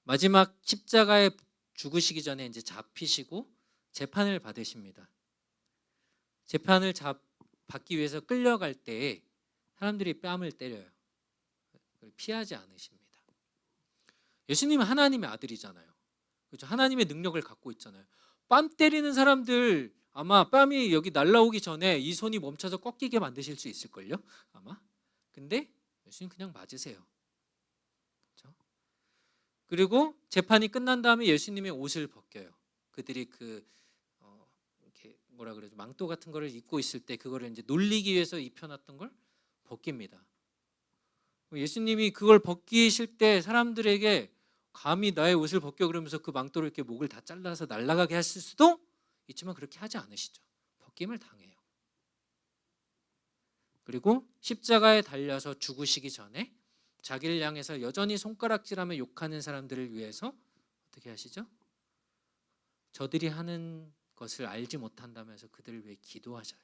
마지막 십자가에 죽으시기 전에 이제 잡히시고 재판을 받으십니다. 재판을 받기 위해서 끌려갈 때 사람들이 뺨을 때려요. 피하지 않으십니다. 예수님은 하나님의 아들이잖아요. 그렇죠? 하나님의 능력을 갖고 있잖아요. 뺨 때리는 사람들 아마 뺨이 여기 날라오기 전에 이 손이 멈춰서 꺾이게 만드실 수 있을걸요? 아마. 근데 예수님 그냥 맞으세요. 그렇죠? 그리고 재판이 끝난 다음에 예수님의 옷을 벗겨요. 그들이 이렇게 뭐라 그러죠? 망토 같은 거를 입고 있을 때 그거를 이제 놀리기 위해서 입혀놨던 걸 벗깁니다. 예수님이 그걸 벗기실 때 사람들에게 감히 나의 옷을 벗겨 그러면서 그 망토를 이렇게 목을 다 잘라서 날아가게 하실 수도 있지만 그렇게 하지 않으시죠. 벗김을 당해요. 그리고 십자가에 달려서 죽으시기 전에 자기를 향해서 여전히 손가락질하며 욕하는 사람들을 위해서 어떻게 하시죠? 저들이 하는 것을 알지 못한다면서 그들을 위해 기도하셔요.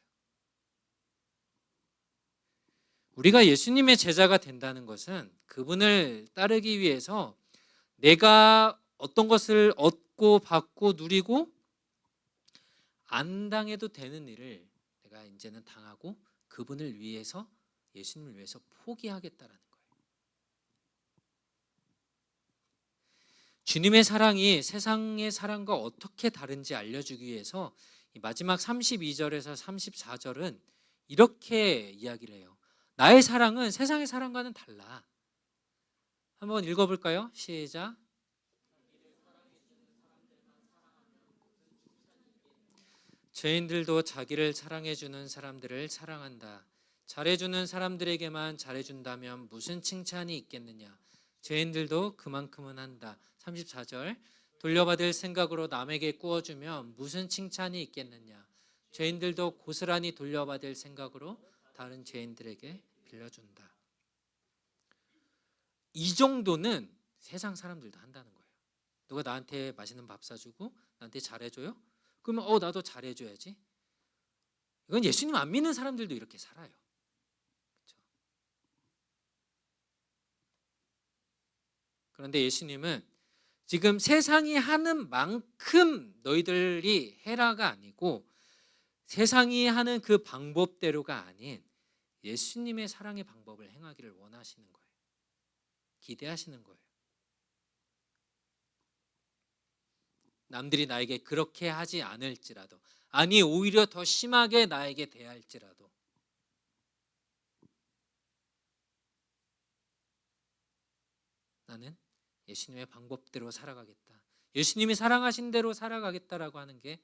우리가 예수님의 제자가 된다는 것은 그분을 따르기 위해서 내가 어떤 것을 얻고 받고 누리고 안 당해도 되는 일을 내가 이제는 당하고 그분을 위해서 예수님을 위해서 포기하겠다라는 거예요. 주님의 사랑이 세상의 사랑과 어떻게 다른지 알려주기 위해서 이 마지막 32절에서 34절은 이렇게 이야기를 해요. 나의 사랑은 세상의 사랑과는 달라. 한번 읽어볼까요? 시작. 죄인들도 자기를 사랑해주는 사람들을 사랑한다. 잘해주는 사람들에게만 잘해준다면 무슨 칭찬이 있겠느냐. 죄인들도 그만큼은 한다. 34절. 돌려받을 생각으로 남에게 꾸어주면 무슨 칭찬이 있겠느냐. 죄인들도 고스란히 돌려받을 생각으로 다른 죄인들에게 빌려준다. 이 정도는 세상 사람들도 한다는 거예요. 누가 나한테 맛있는 밥 사주고 나한테 잘해줘요? 그러면 나도 잘해줘야지. 이건 예수님 안 믿는 사람들도 이렇게 살아요. 그렇죠? 그런데 예수님은 지금 세상이 하는 만큼 너희들이 해라가 아니고 세상이 하는 그 방법대로가 아닌 예수님의 사랑의 방법을 행하기를 원하시는 거예요. 기대하시는 거예요. 남들이 나에게 그렇게 하지 않을지라도, 아니 오히려 더 심하게 나에게 대할지라도 나는 예수님의 방법대로 살아가겠다. 예수님이 사랑하신 대로 살아가겠다라고 하는 게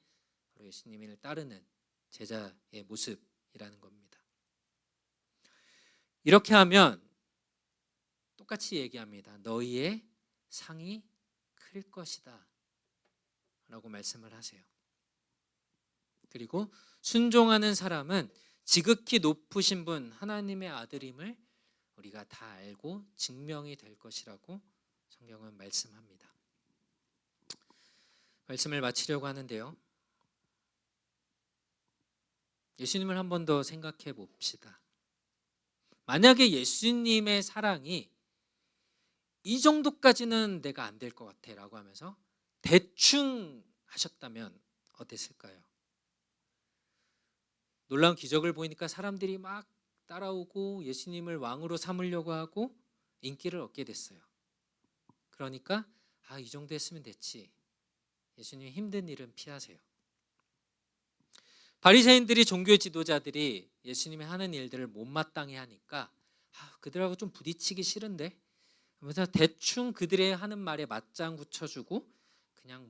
바로 예수님을 따르는 제자의 모습이라는 겁니다. 이렇게 하면 똑같이 얘기합니다. 너희의 상이 클 것이다 라고 말씀을 하세요. 그리고 순종하는 사람은 지극히 높으신 분 하나님의 아들임을 우리가 다 알고 증명이 될 것이라고 성경은 말씀합니다. 말씀을 마치려고 하는데요. 예수님을 한 번 더 생각해 봅시다. 만약에 예수님의 사랑이 이 정도까지는 내가 안 될 것 같아 라고 하면서 대충 하셨다면 어땠을까요? 놀라운 기적을 보이니까 사람들이 막 따라오고 예수님을 왕으로 삼으려고 하고 인기를 얻게 됐어요. 그러니까 이 정도 했으면 됐지. 예수님 힘든 일은 피하세요. 바리새인들이 종교 지도자들이 예수님이 하는 일들을 못마땅해 하니까 그들하고 좀 부딪히기 싫은데 그래서 대충 그들의 하는 말에 맞장구 쳐주고 그냥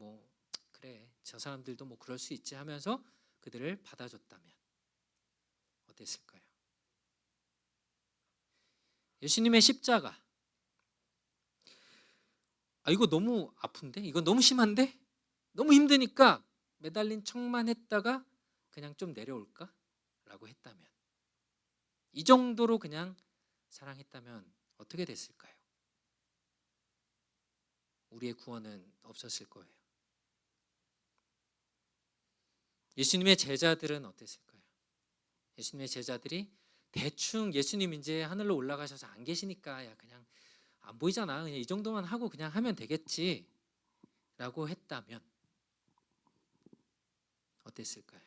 그래 저 사람들도 그럴 수 있지 하면서 그들을 받아줬다면 어땠을까요? 예수님의 십자가 이거 너무 아픈데? 이거 너무 심한데? 너무 힘드니까 매달린 척만 했다가 그냥 좀 내려올까? 라고 했다면 이 정도로 그냥 사랑했다면 어떻게 됐을까요? 우리의 구원은 없었을 거예요. 예수님의 제자들은 어땠을까요? 예수님의 제자들이 대충 예수님 이제 하늘로 올라가셔서 안 계시니까 야 그냥 안 보이잖아. 그냥 이 정도만 하고 그냥 하면 되겠지 라고 했다면 어땠을까요?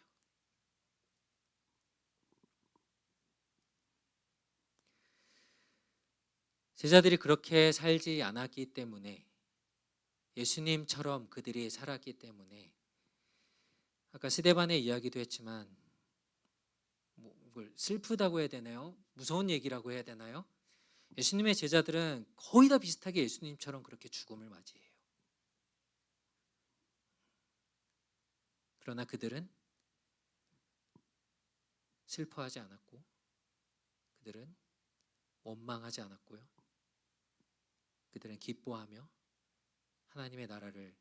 제자들이 그렇게 살지 않았기 때문에, 예수님처럼 그들이 살았기 때문에, 아까 스데반의 이야기도 했지만 이걸 슬프다고 해야 되나요? 무서운 얘기라고 해야 되나요? 예수님의 제자들은 거의 다 비슷하게 예수님처럼 그렇게 죽음을 맞이해요. 그러나 그들은 슬퍼하지 않았고, 그들은 원망하지 않았고요. 그들은 기뻐하며 하나님의 나라를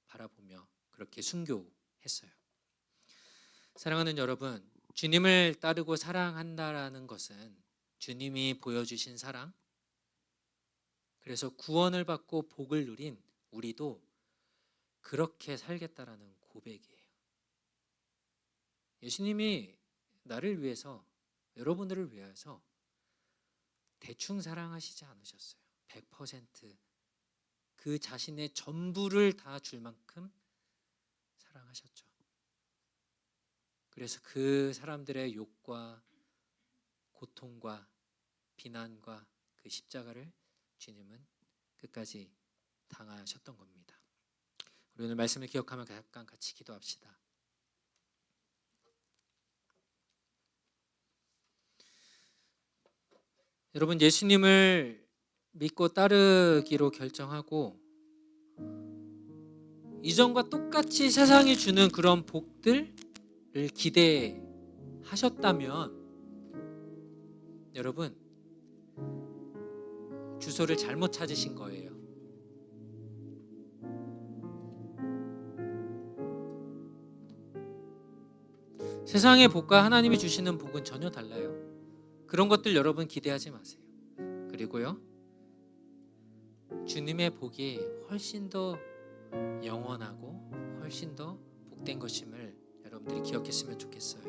바라보며 그렇게 순교했어요. 사랑하는 여러분, 주님을 따르고 사랑한다라는 것은 주님이 보여주신 사랑, 그래서 구원을 받고 복을 누린 우리도 그렇게 살겠다라는 고백이에요. 예수님이 나를 위해서, 여러분들을 위해서 대충 사랑하시지 않으셨어요. 100% 그 자신의 전부를 다 줄 만큼 사랑하셨죠. 그래서 그 사람들의 욕과 고통과 비난과 그 십자가를 주님은 끝까지 당하셨던 겁니다. 우리 오늘 말씀을 기억하며 약간 같이 기도합시다. 여러분, 예수님을 믿고 따르기로 결정하고 이전과 똑같이 세상이 주는 그런 복들을 기대하셨다면 여러분, 주소를 잘못 찾으신 거예요. 세상의 복과 하나님이 주시는 복은 전혀 달라요. 그런 것들 여러분 기대하지 마세요. 그리고요, 주님의 복이 훨씬 더 영원하고 훨씬 더 복된 것임을 여러분들이 기억했으면 좋겠어요.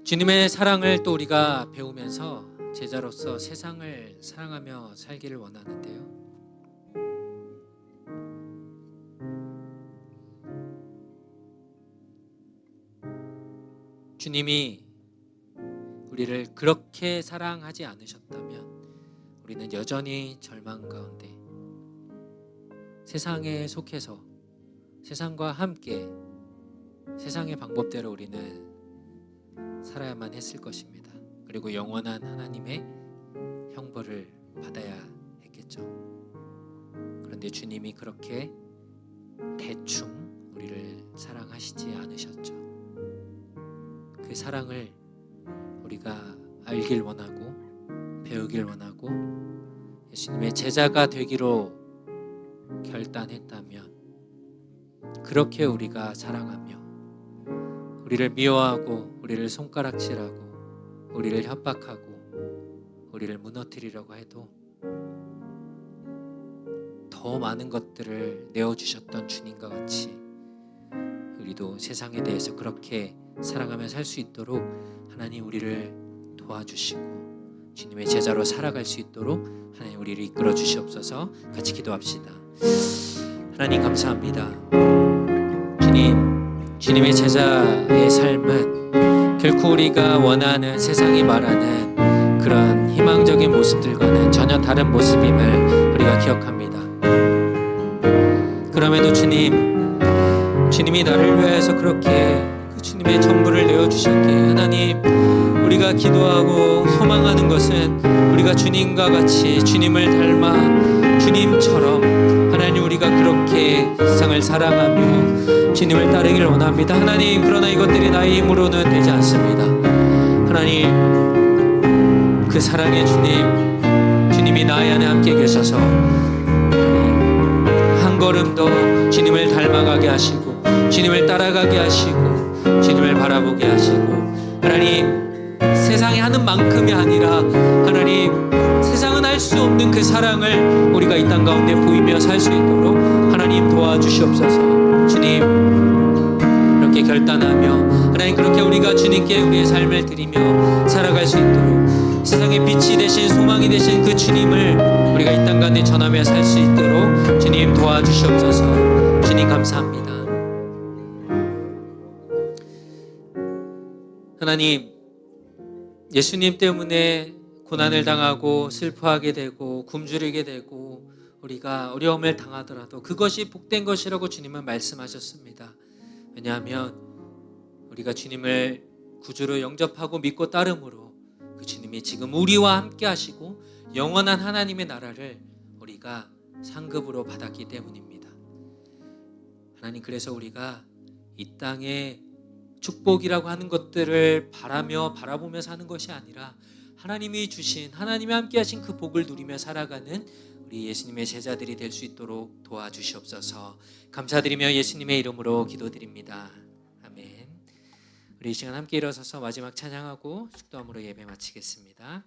주님의 사랑을 또 우리가 배우면서 제자로서 세상을 사랑하며 살기를 원하는데요. 주님이 우리를 그렇게 사랑하지 않으셨다면 우리는 여전히 절망 가운데 세상에 속해서 세상과 함께 세상의 방법대로 우리는 살아야만 했을 것입니다. 그리고 영원한 하나님의 형벌을 받아야 했겠죠. 그런데 주님이 그렇게 대충 우리를 사랑하시지 않으셨죠. 그 사랑을 우리가 알길 원하고 배우길 원하고 예수님의 제자가 되기로 결단했다면 그렇게 우리가 사랑하며 우리를 미워하고 우리를 손가락질하고 우리를 협박하고 우리를 무너뜨리려고 해도 더 많은 것들을 내어주셨던 주님과 같이 우리도 세상에 대해서 그렇게 사랑하며 살 수 있도록 하나님 우리를 도와주시고 주님의 제자로 살아갈 수 있도록 하나님 우리를 이끌어 주시옵소서. 같이 기도합시다. 하나님 감사합니다. 주님의 제자의 삶은 결코 우리가 원하는 세상이 말하는 그런 희망적인 모습들과는 전혀 다른 모습임을 우리가 기억합니다. 그럼에도 주님이 나를 위해서 그렇게 그 주님의 전부를 내어주셨기에 하나님, 우리가 기도하고 소망하는 것은 우리가 주님과 같이 주님을 닮아 주님처럼 하나님 우리가 그렇게 세상을 사랑하며 주님을 따르기를 원합니다. 하나님, 그러나 이것들이 나의 힘으로는 되지 않습니다. 하나님, 그 사랑의 주님이 나의 안에 함께 계셔서 한 걸음 더 주님을 닮아가게 하시고 주님을 따라가게 하시고 주님을 바라보게 하시고 하나님, 세상이 하는 만큼이 아니라 하나님, 세상은 할 수 없는 그 사랑을 우리가 이 땅 가운데 보이며 살 수 있도록 하나님 하나님 도와주시옵소서. 주님 그렇게 결단하며 하나님 그렇게 우리가 주님께 우리의 삶을 드리며 살아갈 수 있도록 세상의 빛이 되신 소망이 되신 그 주님을 우리가 이 땅 가운데 전하며 살 수 있도록 주님 도와주시옵소서. 주님 감사합니다. 하나님, 예수님 때문에 고난을 당하고 슬퍼하게 되고 굶주리게 되고 우리가 어려움을 당하더라도 그것이 복된 것이라고 주님은 말씀하셨습니다. 왜냐하면 우리가 주님을 구주로 영접하고 믿고 따름으로 그 주님이 지금 우리와 함께 하시고 영원한 하나님의 나라를 우리가 상급으로 받았기 때문입니다. 하나님, 그래서 우리가 이 땅에 축복이라고 하는 것들을 바라며 바라보며 사는 것이 아니라 하나님이 주신, 하나님이 함께 하신 그 복을 누리며 살아가는 우리 예수님의 제자들이 될 수 있도록 도와주시옵소서. 감사드리며 예수님의 이름으로 기도드립니다. 아멘. 우리 이 시간 함께 일어서서 마지막 찬양하고 축도함으로 예배 마치겠습니다.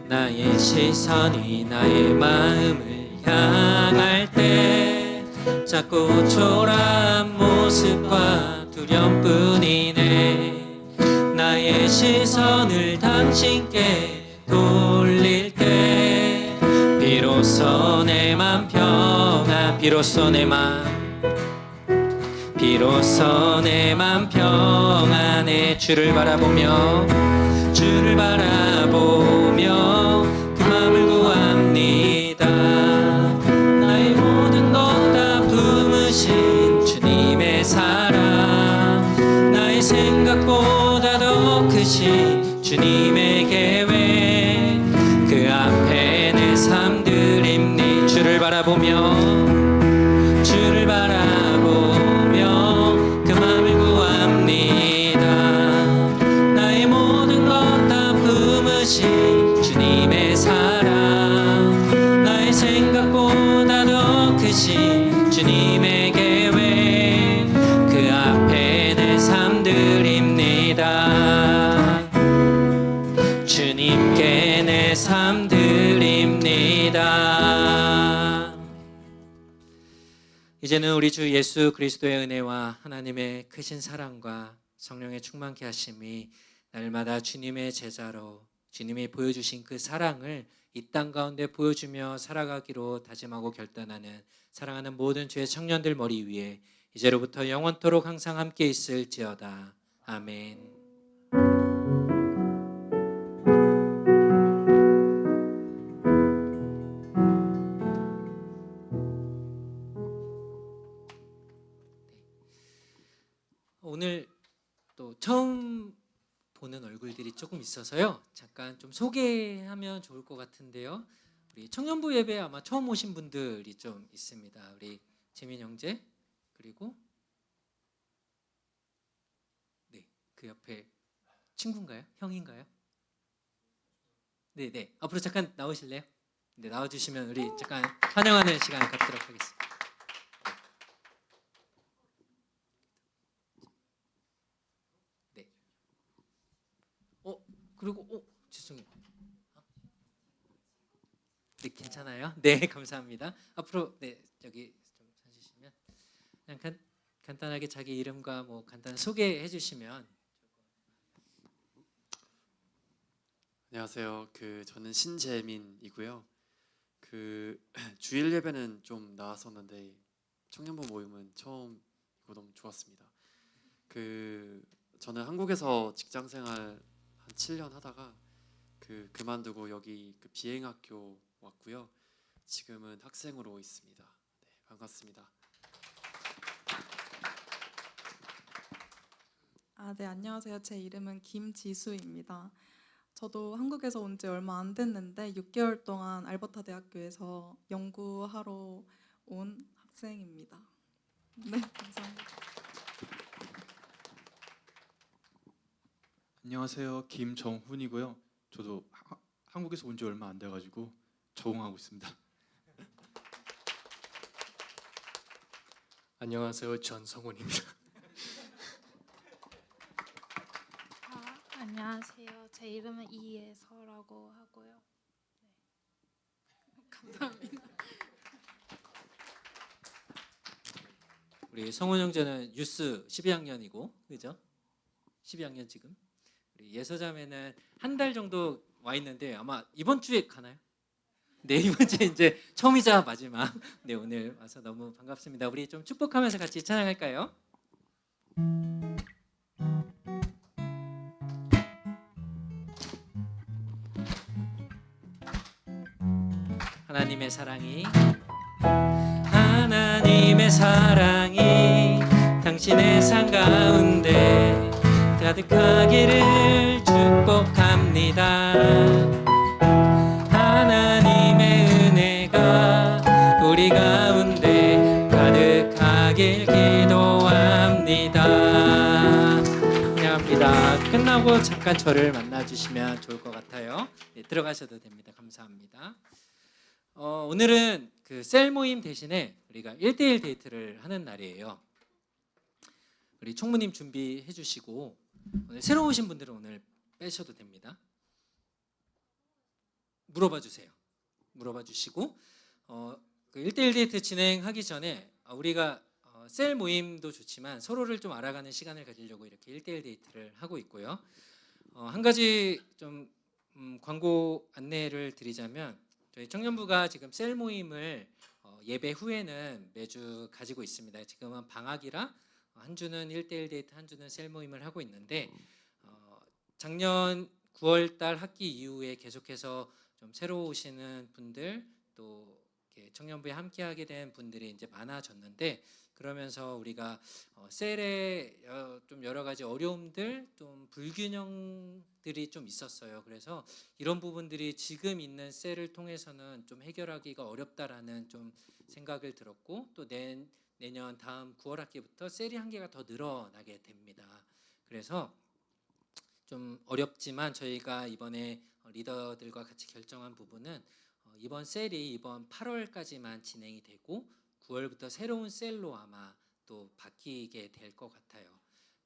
나의 시선이 나의 마음을 향할 때 작고 초라한 모습과 두려움뿐이네. 나의 시선을 당신께 돌릴 때 비로소 내 맘 평안, 비로소 내 맘 평안해. 주를 바라보며 그 맘을 구합니다. 나의 모든 것 다 품으신 주님의 사랑, 나의 생각보다 더 크신 주님의 계획, 그 앞에 내 삶 드립니. 주를 바라보며 그 맘을 구합니다. 나의 모든 것 다 품으신 주님의 사랑, 나의 생각보다 더 크신 주님의 계획, 그 앞에 내 삶 드립니다. 주님께 내 삶 드립니다. 이제는 우리 주 예수 그리스도의 은혜와 하나님의 크신 사랑과 성령의 충만케 하심이 날마다 주님의 제자로 주님이 보여주신 그 사랑을 이 땅 가운데 보여주며 살아가기로 다짐하고 결단하는 사랑하는 모든 주의 청년들 머리 위에 이제로부터 영원토록 항상 함께 있을지어다. 아멘. 오늘 또 처음 보는 얼굴들이 조금 있어서요. 잠깐 좀 소개하면 좋을 것 같은데요. 우리 청년부 예배 아마 처음 오신 분들이 좀 있습니다. 우리 재민 형제, 그리고 그 옆에 친구인가요? 형인가요? 네. 앞으로 잠깐 나오실래요? 네, 나와주시면 우리 잠깐 환영하는 시간을 갖도록 하겠습니다. 그리고 죄송해요. 네, 괜찮아요? 네, 감사합니다. 앞으로 여기 좀 서주시면 그냥 간단하게 자기 이름과 뭐 간단히 소개해 주시면. 안녕하세요. 저는 신재민이고요. 주일 예배는 좀 나왔었는데 청년부 모임은 처음이고 너무 좋았습니다. 저는 한국에서 직장 생활 한 7년 하다가 그만두고 여기 비행학교 왔고요. 지금은 학생으로 있습니다. 네, 반갑습니다. 네, 안녕하세요. 제 이름은 김지수입니다. 저도 한국에서 온 지 얼마 안 됐는데 6개월 동안 알버타 대학교에서 연구하러 온 학생입니다. 네, 감사합니다. 안녕하세요. 김정훈이고요. 저도 한국에서 온 지 얼마 안 돼가지고 적응하고 있습니다. 안녕하세요. 전성훈입니다. 안녕하세요. 제 이름은 이예서라고 하고요. 네. 감사합니다. 우리 성훈 형제는 유스 12학년이고, 그죠? 12학년 지금. 우리 예서자매는 한 달 정도 와 있는데 아마 이번 주에 가나요? 네, 이번 주에 이제 처음이자 마지막. 네, 오늘 와서 너무 반갑습니다. 우리 좀 축복하면서 같이 찬양할까요? 하나님의 사랑이 당신의 삶 가운데 가득하기를 축복합니다. 하나님의 은혜가 우리 가운데 가득하길 기도합니다. 감사합니다. 끝나고 잠깐 저를 만나주시면 좋을 것 같아요. 네, 들어가셔도 됩니다. 감사합니다. 오늘은 그 셀 모임 대신에 우리가 1대1 데이트를 하는 날이에요. 우리 총무님 준비해 주시고 오늘 새로 오신 분들은 오늘 빼셔도 됩니다. 물어봐 주세요. 물어봐 주시고 그 1대1 데이트 진행하기 전에 우리가 셀 모임도 좋지만 서로를 좀 알아가는 시간을 가지려고 이렇게 1대1 데이트를 하고 있고요. 한 가지 좀 광고 안내를 드리자면 저희 청년부가 지금 셀 모임을 예배 후에는 매주 가지고 있습니다. 지금은 방학이라 한 주는 1대1 데이트, 한 주는 셀 모임을 하고 있는데 작년 9월달 학기 이후에 계속해서 좀 새로 오시는 분들 또 이렇게 청년부에 함께하게 된 분들이 이제 많아졌는데 그러면서 우리가 셀에 좀 여러 가지 어려움들, 좀 불균형들이 좀 있었어요. 그래서 이런 부분들이 지금 있는 셀을 통해서는 좀 해결하기가 어렵다라는 좀 생각을 들었고 또 내년 다음 9월 학기부터 셀이 한 개가 더 늘어나게 됩니다. 그래서 좀 어렵지만 저희가 이번에 리더들과 같이 결정한 부분은 이번 셀이 이번 8월까지만 진행이 되고 9월부터 새로운 셀로 아마 또 바뀌게 될 것 같아요.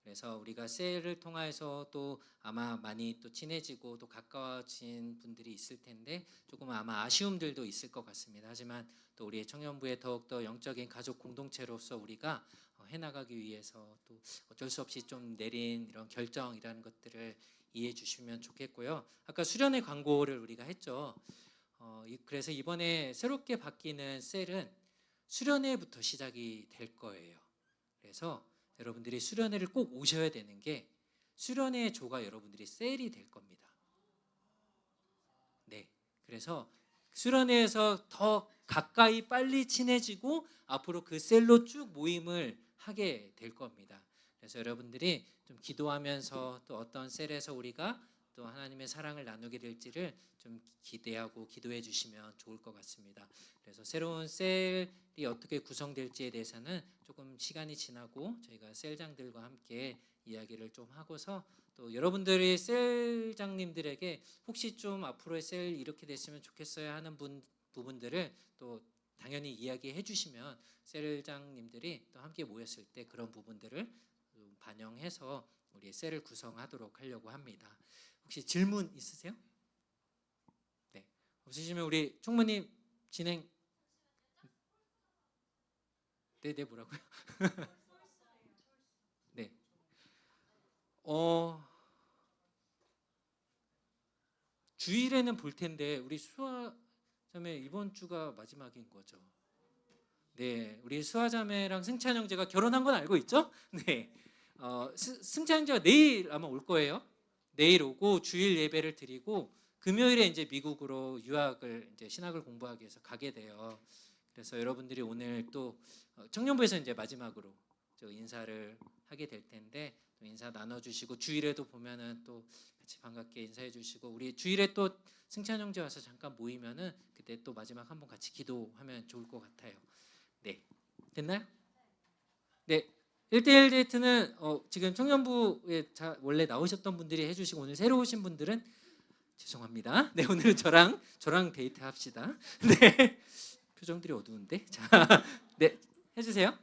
그래서 우리가 셀을 통해서 또 아마 많이 또 친해지고 또 가까워진 분들이 있을 텐데 조금 아마 아쉬움들도 있을 것 같습니다. 하지만 또 우리 청년부의 더욱더 영적인 가족 공동체로서 우리가 해나가기 위해서 또 어쩔 수 없이 좀 내린 이런 결정이라는 것들을 이해해 주시면 좋겠고요. 아까 수련회 광고를 우리가 했죠. 그래서 이번에 새롭게 바뀌는 셀은 수련회부터 시작이 될 거예요. 그래서 여러분들이 수련회를 꼭 오셔야 되는 게 수련회 조가 여러분들이 셀이 될 겁니다. 네, 그래서 수련회에서 더 가까이 빨리 친해지고 앞으로 그 셀로 쭉 모임을 하게 될 겁니다. 그래서 여러분들이 좀 기도하면서 또 어떤 셀에서 우리가 또 하나님의 사랑을 나누게 될지를 좀 기대하고 기도해 주시면 좋을 것 같습니다. 그래서 새로운 셀이 어떻게 구성될지에 대해서는 조금 시간이 지나고 저희가 셀장들과 함께 이야기를 좀 하고서 또 여러분들이 셀장님들에게 혹시 좀 앞으로의 셀 이렇게 됐으면 좋겠어요 하는 부분들을 또 당연히 이야기해 주시면 셀장님들이 또 함께 모였을 때 그런 부분들을 좀 반영해서 우리 셀을 구성하도록 하려고 합니다. 혹시 질문 있으세요? 네, 없으시면 우리 총무님 진행. 네, 뭐라고요? 네. 주일에는 볼 텐데 우리 수아자매 이번 주가 마지막인 거죠. 네, 우리 수아자매랑 승찬 형제가 결혼한 건 알고 있죠? 네. 승찬 형제가 내일 아마 올 거예요. 내일 오고 주일 예배를 드리고 금요일에 이제 미국으로 유학을 이제 신학을 공부하기 위해서 가게 돼요. 그래서 여러분들이 오늘 또 청년부에서 이제 마지막으로 저 인사를 하게 될 텐데 또 인사 나눠주시고 주일에도 보면은 또 같이 반갑게 인사해 주시고 우리 주일에 또 승찬 형제 와서 잠깐 모이면은 그때 또 마지막 한번 같이 기도하면 좋을 것 같아요. 네, 됐나요? 네, 1대1 데이트는 지금 청년부에 원래 나오셨던 분들이 해주시고 오늘 새로 오신 분들은 죄송합니다. 네, 오늘은 저랑 데이트 합시다. 네, 표정들이 어두운데. 자, 네, 해주세요.